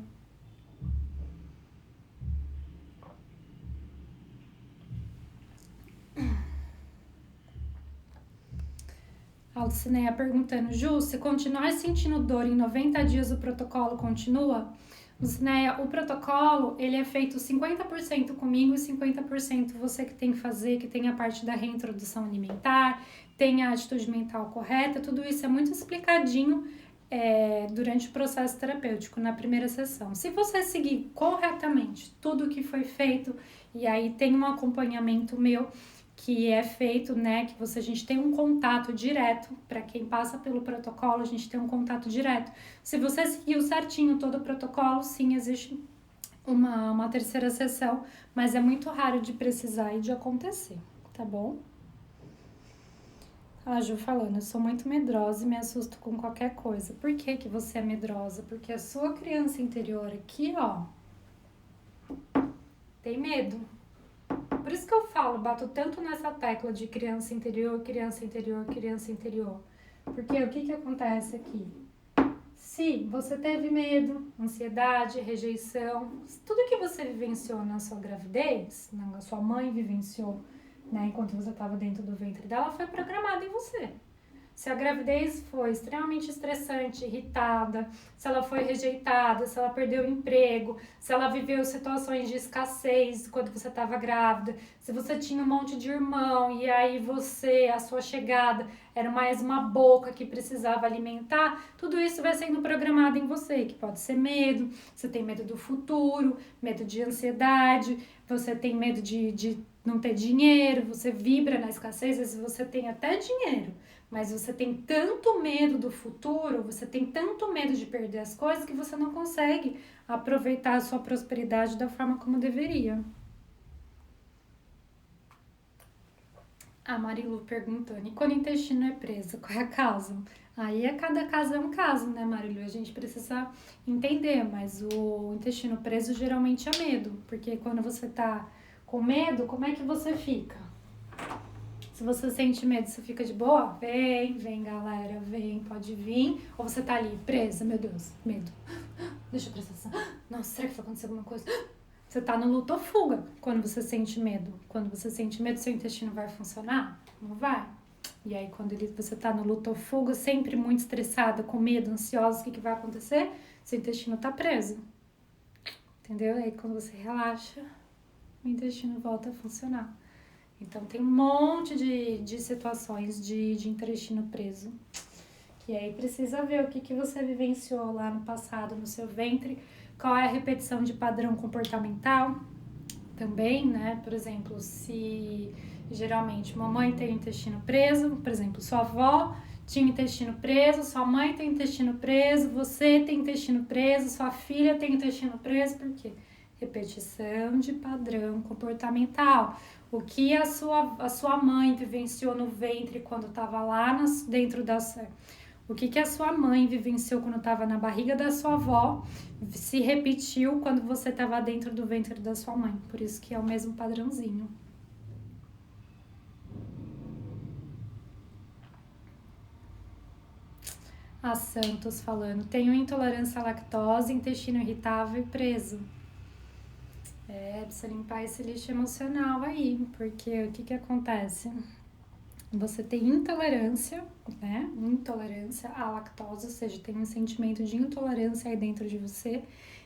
A Lucineia perguntando: Ju, se continuar sentindo dor em 90 dias, o protocolo continua? Lucineia, o protocolo, ele é feito 50% comigo e 50% você que tem que fazer, que tem a parte da reintrodução alimentar, tem a atitude mental correta, tudo isso é muito explicadinho durante o processo terapêutico, na primeira sessão. Se você seguir corretamente tudo o que foi feito, e aí tem um acompanhamento meu, que é feito, né, que a gente tem um contato direto, para quem passa pelo protocolo, a gente tem um contato direto. Se você seguiu certinho todo o protocolo, sim, existe uma terceira sessão, mas é muito raro de precisar e de acontecer, tá bom? A Ju falando: eu sou muito medrosa e me assusto com qualquer coisa. Por que que você é medrosa? Porque a sua criança interior aqui, ó, tem medo. Por isso que eu falo, bato tanto nessa tecla de criança interior, criança interior, criança interior. Porque o que que acontece aqui? Se você teve medo, ansiedade, rejeição, tudo que você vivenciou na sua gravidez, a sua mãe vivenciou, né, enquanto você estava dentro do ventre dela, foi programado em você. Se a gravidez foi extremamente estressante, irritada, se ela foi rejeitada, se ela perdeu o emprego, se ela viveu situações de escassez quando você estava grávida, se você tinha um monte de irmão e aí você, a sua chegada, era mais uma boca que precisava alimentar, tudo isso vai sendo programado em você, que pode ser medo, você tem medo do futuro, medo de ansiedade, você tem medo de não ter dinheiro, você vibra na escassez, às vezes você tem até dinheiro, mas você tem tanto medo do futuro, você tem tanto medo de perder as coisas que você não consegue aproveitar a sua prosperidade da forma como deveria. A Marilu perguntando, e quando o intestino é preso, qual é a causa? Aí cada caso é um caso, né, Marilu? A gente precisa entender, mas o intestino preso geralmente é medo, porque quando você tá com medo, como é que você fica? Se você sente medo, você fica de boa? Vem galera, vem, pode vir. Ou você tá ali presa, meu Deus, medo. Deixa eu prestar atenção. Nossa, será que vai acontecer alguma coisa? Você tá no luta ou fuga quando você sente medo. Quando você sente medo, seu intestino vai funcionar? Não vai. E aí, quando você tá no luta ou fuga, sempre muito estressada, com medo, ansiosa, o que vai acontecer? Seu intestino tá preso. Entendeu? Aí, quando você relaxa, o intestino volta a funcionar. Então, tem um monte de situações de intestino preso. E aí, precisa ver o que você vivenciou lá no passado, no seu ventre, qual é a repetição de padrão comportamental também, né? Por exemplo, se geralmente mamãe tem o intestino preso, por exemplo, sua avó tinha intestino preso, sua mãe tem intestino preso, você tem intestino preso, sua filha tem intestino preso, por quê? Repetição de padrão comportamental. O que a sua mãe vivenciou no ventre quando estava lá dentro da... O que a sua mãe vivenciou quando estava na barriga da sua avó se repetiu quando você estava dentro do ventre da sua mãe. Por isso que é o mesmo padrãozinho. A Santos falando, tenho intolerância à lactose, intestino irritável e preso. Precisa limpar esse lixo emocional aí, porque o que acontece? Você tem intolerância, né? Intolerância à lactose, ou seja, tem um sentimento de intolerância aí dentro de você,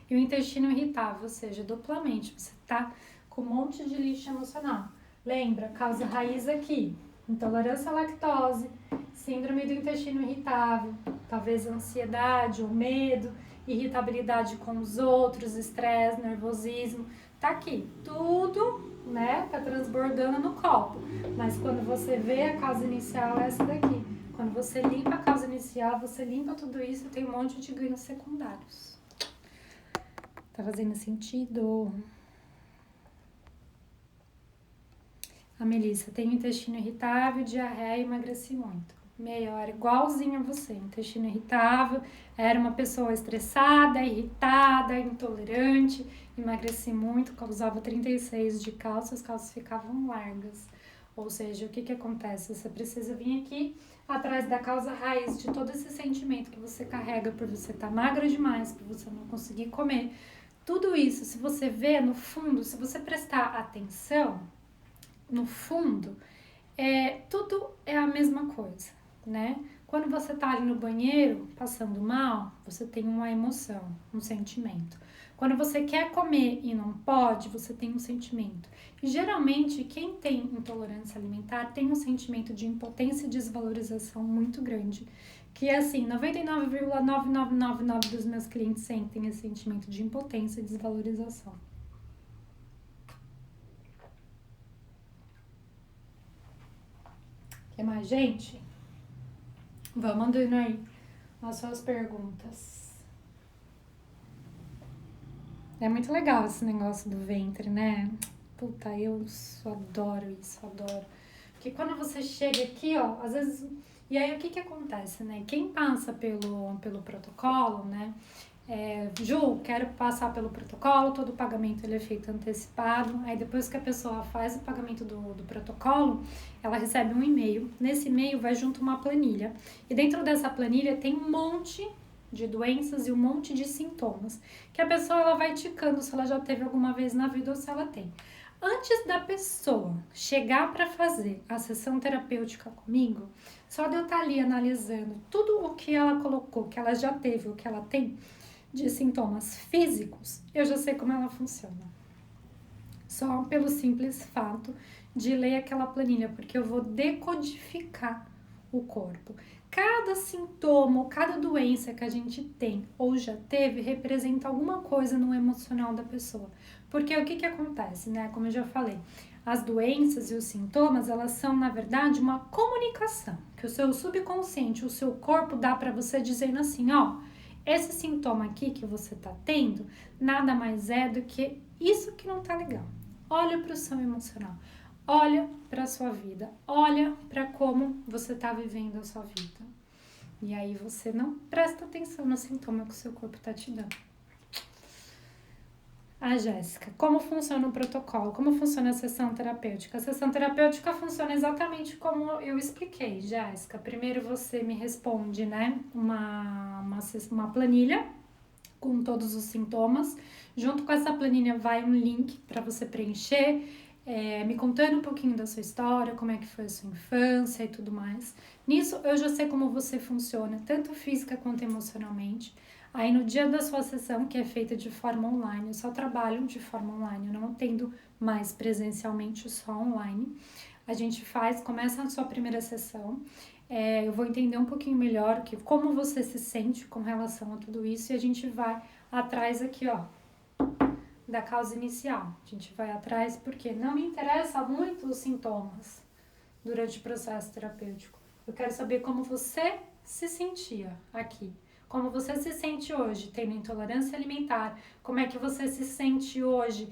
e o intestino irritável, ou seja, duplamente, você tá com um monte de lixo emocional. Lembra, causa raiz aqui, intolerância à lactose, síndrome do intestino irritável, talvez ansiedade ou medo, irritabilidade com os outros, estresse, nervosismo, tá aqui, tudo, né, tá transbordando no copo. Mas quando você vê a causa inicial, é essa daqui. Quando você limpa a causa inicial, você limpa tudo isso e tem um monte de ganhos secundários. Tá fazendo sentido? A Melissa, tem intestino irritável, diarreia e emagreci muito. Meia hora, igualzinho a você. Intestino irritável, era uma pessoa estressada, irritada, intolerante, emagreci muito, causava 36 de calça, as calças ficavam largas. Ou seja, o que acontece? Você precisa vir aqui atrás da causa raiz de todo esse sentimento que você carrega por você estar magra demais, por você não conseguir comer. Tudo isso, se você vê no fundo, se você prestar atenção, no fundo, tudo é a mesma coisa, né? Quando você tá ali no banheiro, passando mal, você tem uma emoção, um sentimento. Quando você quer comer e não pode, você tem um sentimento. E geralmente, quem tem intolerância alimentar tem um sentimento de impotência e desvalorização muito grande. Que é assim, 99,9999 dos meus clientes sentem esse sentimento de impotência e desvalorização. Quer mais, gente? Vamos mandando aí as suas perguntas. É muito legal esse negócio do ventre, né? Puta, eu adoro isso, adoro. Porque quando você chega aqui, ó, às vezes... E aí, o que acontece, né? Quem passa pelo protocolo, né? Ju, quero passar pelo protocolo, todo o pagamento ele é feito antecipado. Aí, depois que a pessoa faz o pagamento do protocolo, ela recebe um e-mail. Nesse e-mail vai junto uma planilha. E dentro dessa planilha tem um monte de doenças e um monte de sintomas, que a pessoa ela vai ticando se ela já teve alguma vez na vida ou se ela tem. Antes da pessoa chegar para fazer a sessão terapêutica comigo, só de eu estar ali analisando tudo o que ela colocou, que ela já teve, o que ela tem de sintomas físicos, eu já sei como ela funciona. Só pelo simples fato de ler aquela planilha, porque eu vou decodificar o corpo. Cada sintoma, cada doença que a gente tem ou já teve representa alguma coisa no emocional da pessoa. Porque o que acontece, né? Como eu já falei, as doenças e os sintomas, elas são, na verdade, uma comunicação que o seu subconsciente, o seu corpo dá para você dizendo assim, ó, esse sintoma aqui que você tá tendo, nada mais é do que isso que não tá legal. Olha para o seu emocional. olha para a sua vida, olha para como você está vivendo a sua vida. E aí você não presta atenção no sintoma que o seu corpo está te dando. Jéssica, como funciona o protocolo? Como funciona a sessão terapêutica? A sessão terapêutica funciona exatamente como eu expliquei, Jéssica. Primeiro você me responde, né, uma planilha com todos os sintomas. Junto com essa planilha vai um link para você preencher, me contando um pouquinho da sua história, como é que foi a sua infância e tudo mais. Nisso eu já sei como você funciona, tanto física quanto emocionalmente. Aí no dia da sua sessão, que é feita de forma online, eu só trabalho de forma online, eu não atendo mais presencialmente, só online. A gente começa a sua primeira sessão, eu vou entender um pouquinho melhor como você se sente com relação a tudo isso e a gente vai atrás aqui, ó, da causa inicial. A gente vai atrás porque não me interessa muito os sintomas durante o processo terapêutico. Eu quero saber como você se sentia aqui. Como você se sente hoje tendo intolerância alimentar? Como é que você se sente hoje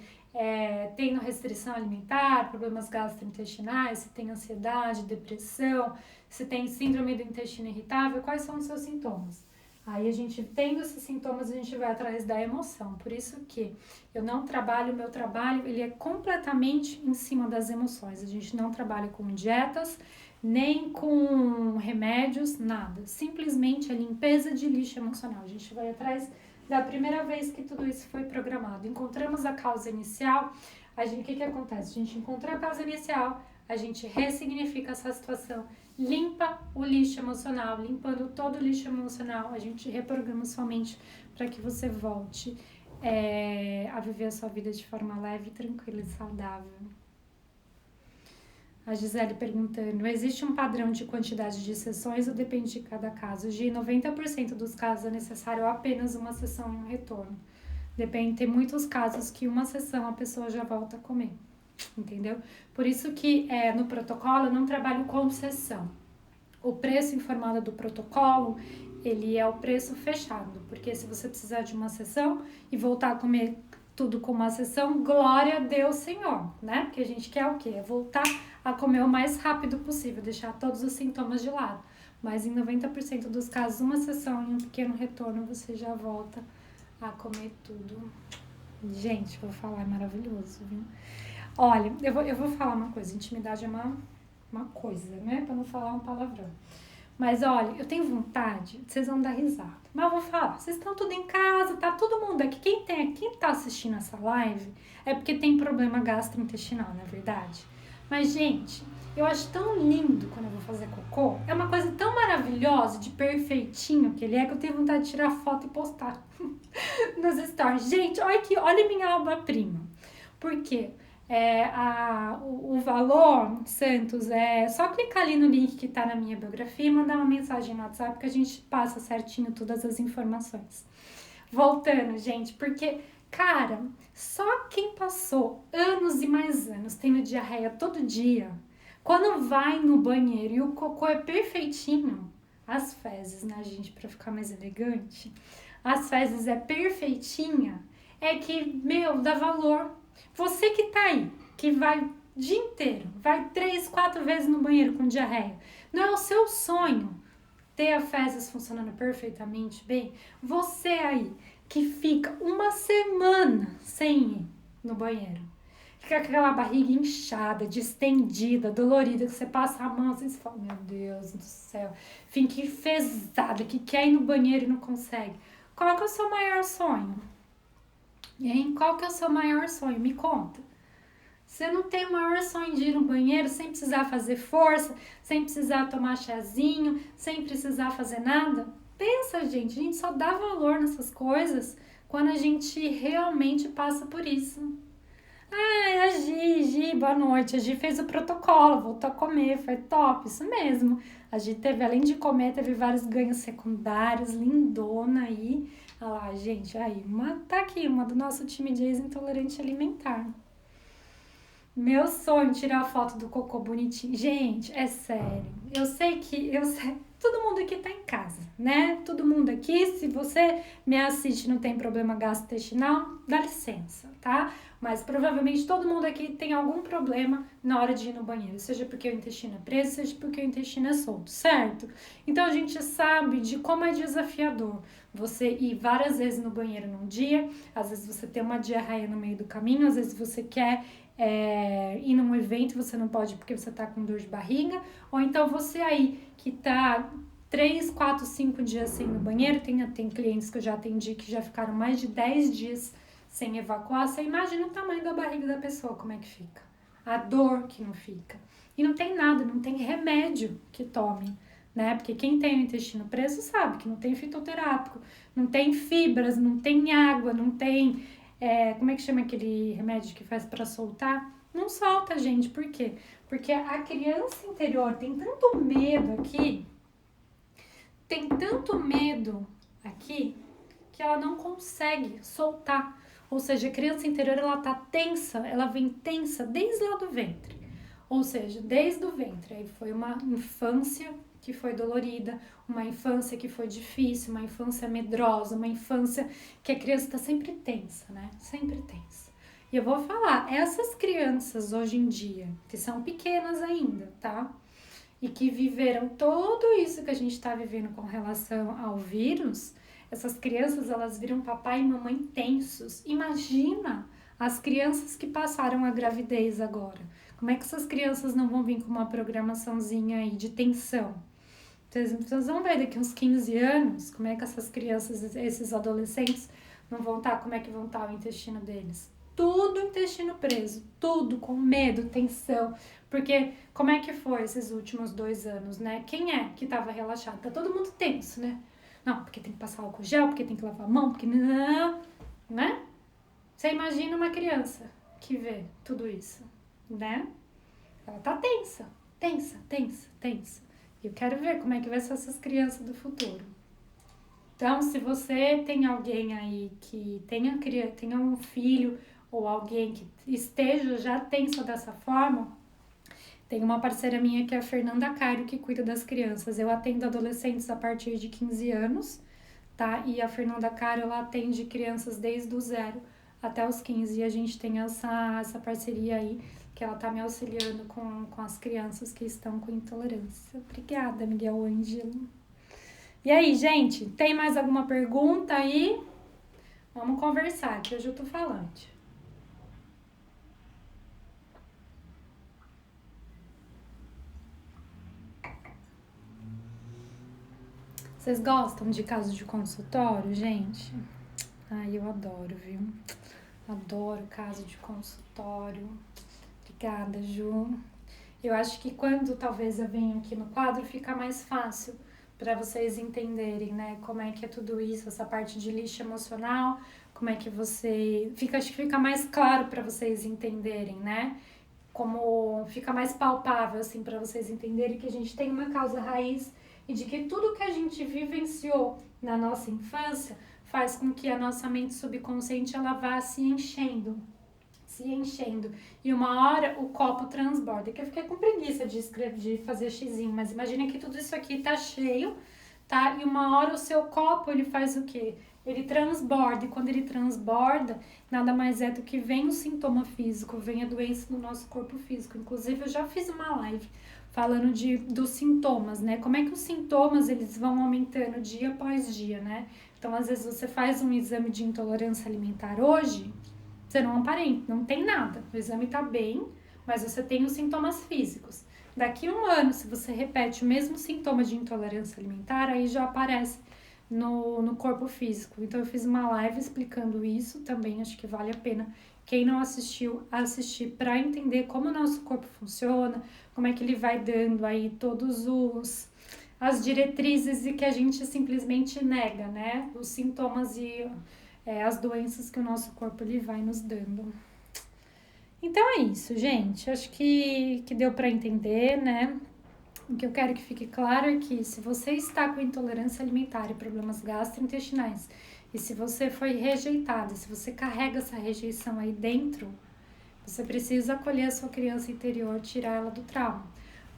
tendo restrição alimentar, problemas gastrointestinais, se tem ansiedade, depressão, se tem síndrome do intestino irritável? Quais são os seus sintomas? Aí a gente, tendo esses sintomas, a gente vai atrás da emoção. Por isso que eu não trabalho, o meu trabalho ele é completamente em cima das emoções. A gente não trabalha com dietas, nem com remédios, nada. Simplesmente a limpeza de lixo emocional. A gente vai atrás da primeira vez que tudo isso foi programado. Encontramos a causa inicial, o que acontece? A gente encontrou a causa inicial, a gente ressignifica essa situação, limpa o lixo emocional, limpando todo o lixo emocional, a gente reprograma sua mente para que você volte a viver a sua vida de forma leve, tranquila e saudável. A Gisele perguntando, existe um padrão de quantidade de sessões ou depende de cada caso? De 90% dos casos é necessário apenas uma sessão e um retorno. Tem muitos casos que uma sessão a pessoa já volta a comer, entendeu? Por isso que no protocolo eu não trabalho com sessão. O preço informado do protocolo, ele é o preço fechado, porque se você precisar de uma sessão e voltar a comer tudo com uma sessão, glória a Deus, Senhor, né? Porque a gente quer o quê? É voltar a comer o mais rápido possível, deixar todos os sintomas de lado. Mas em 90% dos casos, uma sessão e um pequeno retorno, você já volta a comer tudo. Gente, vou falar, é maravilhoso, viu? Olha, eu vou falar uma coisa, intimidade é uma coisa, né? Pra não falar um palavrão. Mas olha, eu tenho vontade, vocês vão dar risada. Mas eu vou falar, vocês estão tudo em casa, tá todo mundo aqui. Quem tá assistindo essa live é porque tem problema gastrointestinal, não é verdade? Mas, gente, eu acho tão lindo quando eu vou fazer cocô. É uma coisa tão maravilhosa, de perfeitinho que ele é, que eu tenho vontade de tirar foto e postar nos stories. Gente, olha minha obra-prima. Por quê? O valor, Santos, é só clicar ali no link que tá na minha biografia e mandar uma mensagem no WhatsApp que a gente passa certinho todas as informações. Voltando, gente, porque, cara, só quem passou anos e mais anos tendo diarreia todo dia, quando vai no banheiro e o cocô é perfeitinho, as fezes, né, gente, pra ficar mais elegante, as fezes é perfeitinha, é que, dá valor. Você que tá aí, que vai o dia inteiro, vai 3, 4 vezes no banheiro com diarreia, não é o seu sonho ter as fezes funcionando perfeitamente bem? Você aí, que fica uma semana sem ir no banheiro, fica com aquela barriga inchada, distendida, dolorida, que você passa a mão, você fala, meu Deus do céu, fica enfesada, que quer ir no banheiro e não consegue. Qual que é o seu maior sonho? Hein? Qual que é o seu maior sonho? Me conta. Você não tem o maior sonho de ir no banheiro sem precisar fazer força, sem precisar tomar chazinho, sem precisar fazer nada? Pensa, gente, a gente só dá valor nessas coisas quando a gente realmente passa por isso. Ah, a Gi, boa noite. A Gi fez o protocolo, voltou a comer, foi top, isso mesmo. A Gi teve, além de comer, teve vários ganhos secundários, lindona aí. Olha lá, gente, aí, tá aqui, uma do nosso time de ex-intolerante alimentar. Meu sonho, tirar a foto do cocô bonitinho. Gente, é sério. Eu sei todo mundo aqui tá em casa, né? Todo mundo aqui, se você me assiste e não tem problema gastrointestinal, dá licença, tá? Mas provavelmente todo mundo aqui tem algum problema na hora de ir no banheiro, seja porque o intestino é preso, seja porque o intestino é solto, certo? Então a gente sabe de como é desafiador você ir várias vezes no banheiro num dia, às vezes você tem uma diarreia no meio do caminho, às vezes você quer ir num evento, você não pode porque você tá com dor de barriga, ou então você aí que tá 3, 4, 5 dias sem ir no banheiro, tem clientes que eu já atendi que já ficaram mais de 10 dias sem evacuar, você imagina o tamanho da barriga da pessoa, como é que fica. A dor que não fica. E não tem nada, não tem remédio que tome, né? Porque quem tem o intestino preso sabe que não tem fitoterápico, não tem fibras, não tem água, não tem... como é que chama aquele remédio que faz para soltar? Não solta, gente. Por quê? Porque a criança interior tem tanto medo aqui, que ela não consegue soltar. Ou seja, a criança interior, ela tá tensa, ela vem tensa desde lá do ventre. Ou seja, desde o ventre. Aí foi uma infância que foi dolorida, uma infância que foi difícil, uma infância medrosa, uma infância que a criança tá sempre tensa, né? Sempre tensa. E eu vou falar, essas crianças hoje em dia, que são pequenas ainda, tá? E que viveram tudo isso que a gente tá vivendo com relação ao vírus, essas crianças, elas viram papai e mamãe tensos. Imagina as crianças que passaram a gravidez agora. Como é que essas crianças não vão vir com uma programaçãozinha aí de tensão? Vocês vão ver daqui uns 15 anos como é que essas crianças, esses adolescentes, não vão estar, como é que vão estar o intestino deles. Tudo intestino preso, tudo com medo, tensão. Porque como é que foi esses últimos 2 anos, né? Quem é que estava relaxado? Tá todo mundo tenso, né? Não, porque tem que passar álcool gel, porque tem que lavar a mão, porque não, né? Você imagina uma criança que vê tudo isso, né? Ela tá tensa, tensa, tensa, tensa. E eu quero ver como é que vai ser essas crianças do futuro. Então, se você tem alguém aí que tenha um filho ou alguém que esteja já tenso dessa forma, tem uma parceira minha que é a Fernanda Cairo, que cuida das crianças. Eu atendo adolescentes a partir de 15 anos, tá? E a Fernanda Cairo, ela atende crianças desde o 0 até os 15. E a gente tem essa parceria aí, que ela tá me auxiliando com as crianças que estão com intolerância. Obrigada, Miguel Ângelo. E aí, gente, tem mais alguma pergunta aí? Vamos conversar, que hoje eu tô falante. Vocês gostam de caso de consultório, gente? Ai, eu adoro, viu? Adoro caso de consultório. Obrigada, Ju. Eu acho que quando talvez eu venha aqui no quadro, fica mais fácil para vocês entenderem, né? Como é que é tudo isso, essa parte de lixo emocional, como é que você... acho que fica mais claro para vocês entenderem, né? Como fica mais palpável, assim, para vocês entenderem que a gente tem uma causa raiz e de que tudo que a gente vivenciou na nossa infância faz com que a nossa mente subconsciente ela vá se enchendo. E uma hora o copo transborda. Que eu fiquei com preguiça de fazer xizinho, mas imagina que tudo isso aqui tá cheio, tá? E uma hora o seu copo, ele faz o quê? Ele transborda, e quando ele transborda, nada mais é do que vem o sintoma físico, vem a doença no nosso corpo físico. Inclusive, eu já fiz uma live falando dos sintomas, né? Como é que os sintomas, eles vão aumentando dia após dia, né? Então, às vezes, você faz um exame de intolerância alimentar hoje, você não aparenta, não tem nada. O exame tá bem, mas você tem os sintomas físicos. Daqui a 1 ano, se você repete o mesmo sintoma de intolerância alimentar, aí já aparece no corpo físico. Então, eu fiz uma live explicando isso também, acho que vale a pena. Quem não assistiu, assistir para entender como o nosso corpo funciona, como é que ele vai dando aí todos as diretrizes e que a gente simplesmente nega, né? Os sintomas e as doenças que o nosso corpo ele vai nos dando. Então é isso, gente. Acho que deu para entender, né? O que eu quero que fique claro é que se você está com intolerância alimentar e problemas gastrointestinais, e se você foi rejeitado, se você carrega essa rejeição aí dentro, você precisa acolher a sua criança interior, tirar ela do trauma.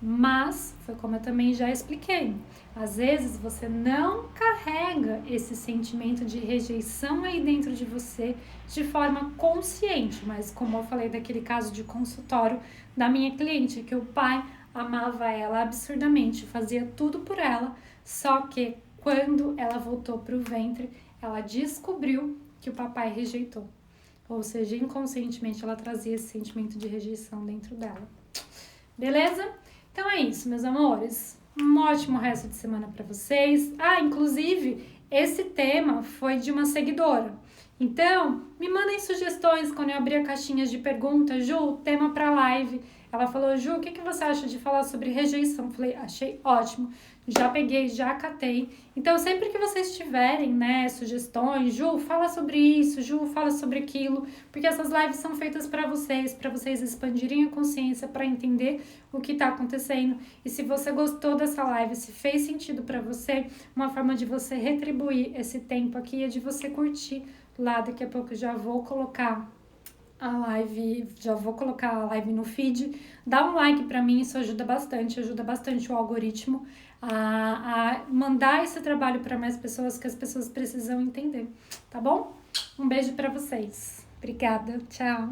Mas, foi como eu também já expliquei, às vezes você não carrega esse sentimento de rejeição aí dentro de você de forma consciente, mas como eu falei daquele caso de consultório da minha cliente, que o pai amava ela absurdamente, fazia tudo por ela, só que quando ela voltou para o ventre, ela descobriu que o papai rejeitou. Ou seja, inconscientemente ela trazia esse sentimento de rejeição dentro dela. Beleza? Então é isso, meus amores. Um ótimo resto de semana para vocês. Inclusive, esse tema foi de uma seguidora. Então, me mandem sugestões quando eu abrir a caixinha de perguntas. Ju, tema para live. Ela falou, Ju, o que você acha de falar sobre rejeição? Falei, achei ótimo. Já peguei, já catei. Então, sempre que vocês tiverem, né, sugestões, Ju, fala sobre isso, Ju, fala sobre aquilo, porque essas lives são feitas para vocês expandirem a consciência, para entender o que está acontecendo. E se você gostou dessa live, se fez sentido para você, uma forma de você retribuir esse tempo aqui é de você curtir lá. Daqui a pouco eu já vou colocar a live no feed. Dá um like para mim, isso ajuda bastante o algoritmo a mandar esse trabalho para mais pessoas, que as pessoas precisam entender, tá bom? Um beijo para vocês. Obrigada, tchau.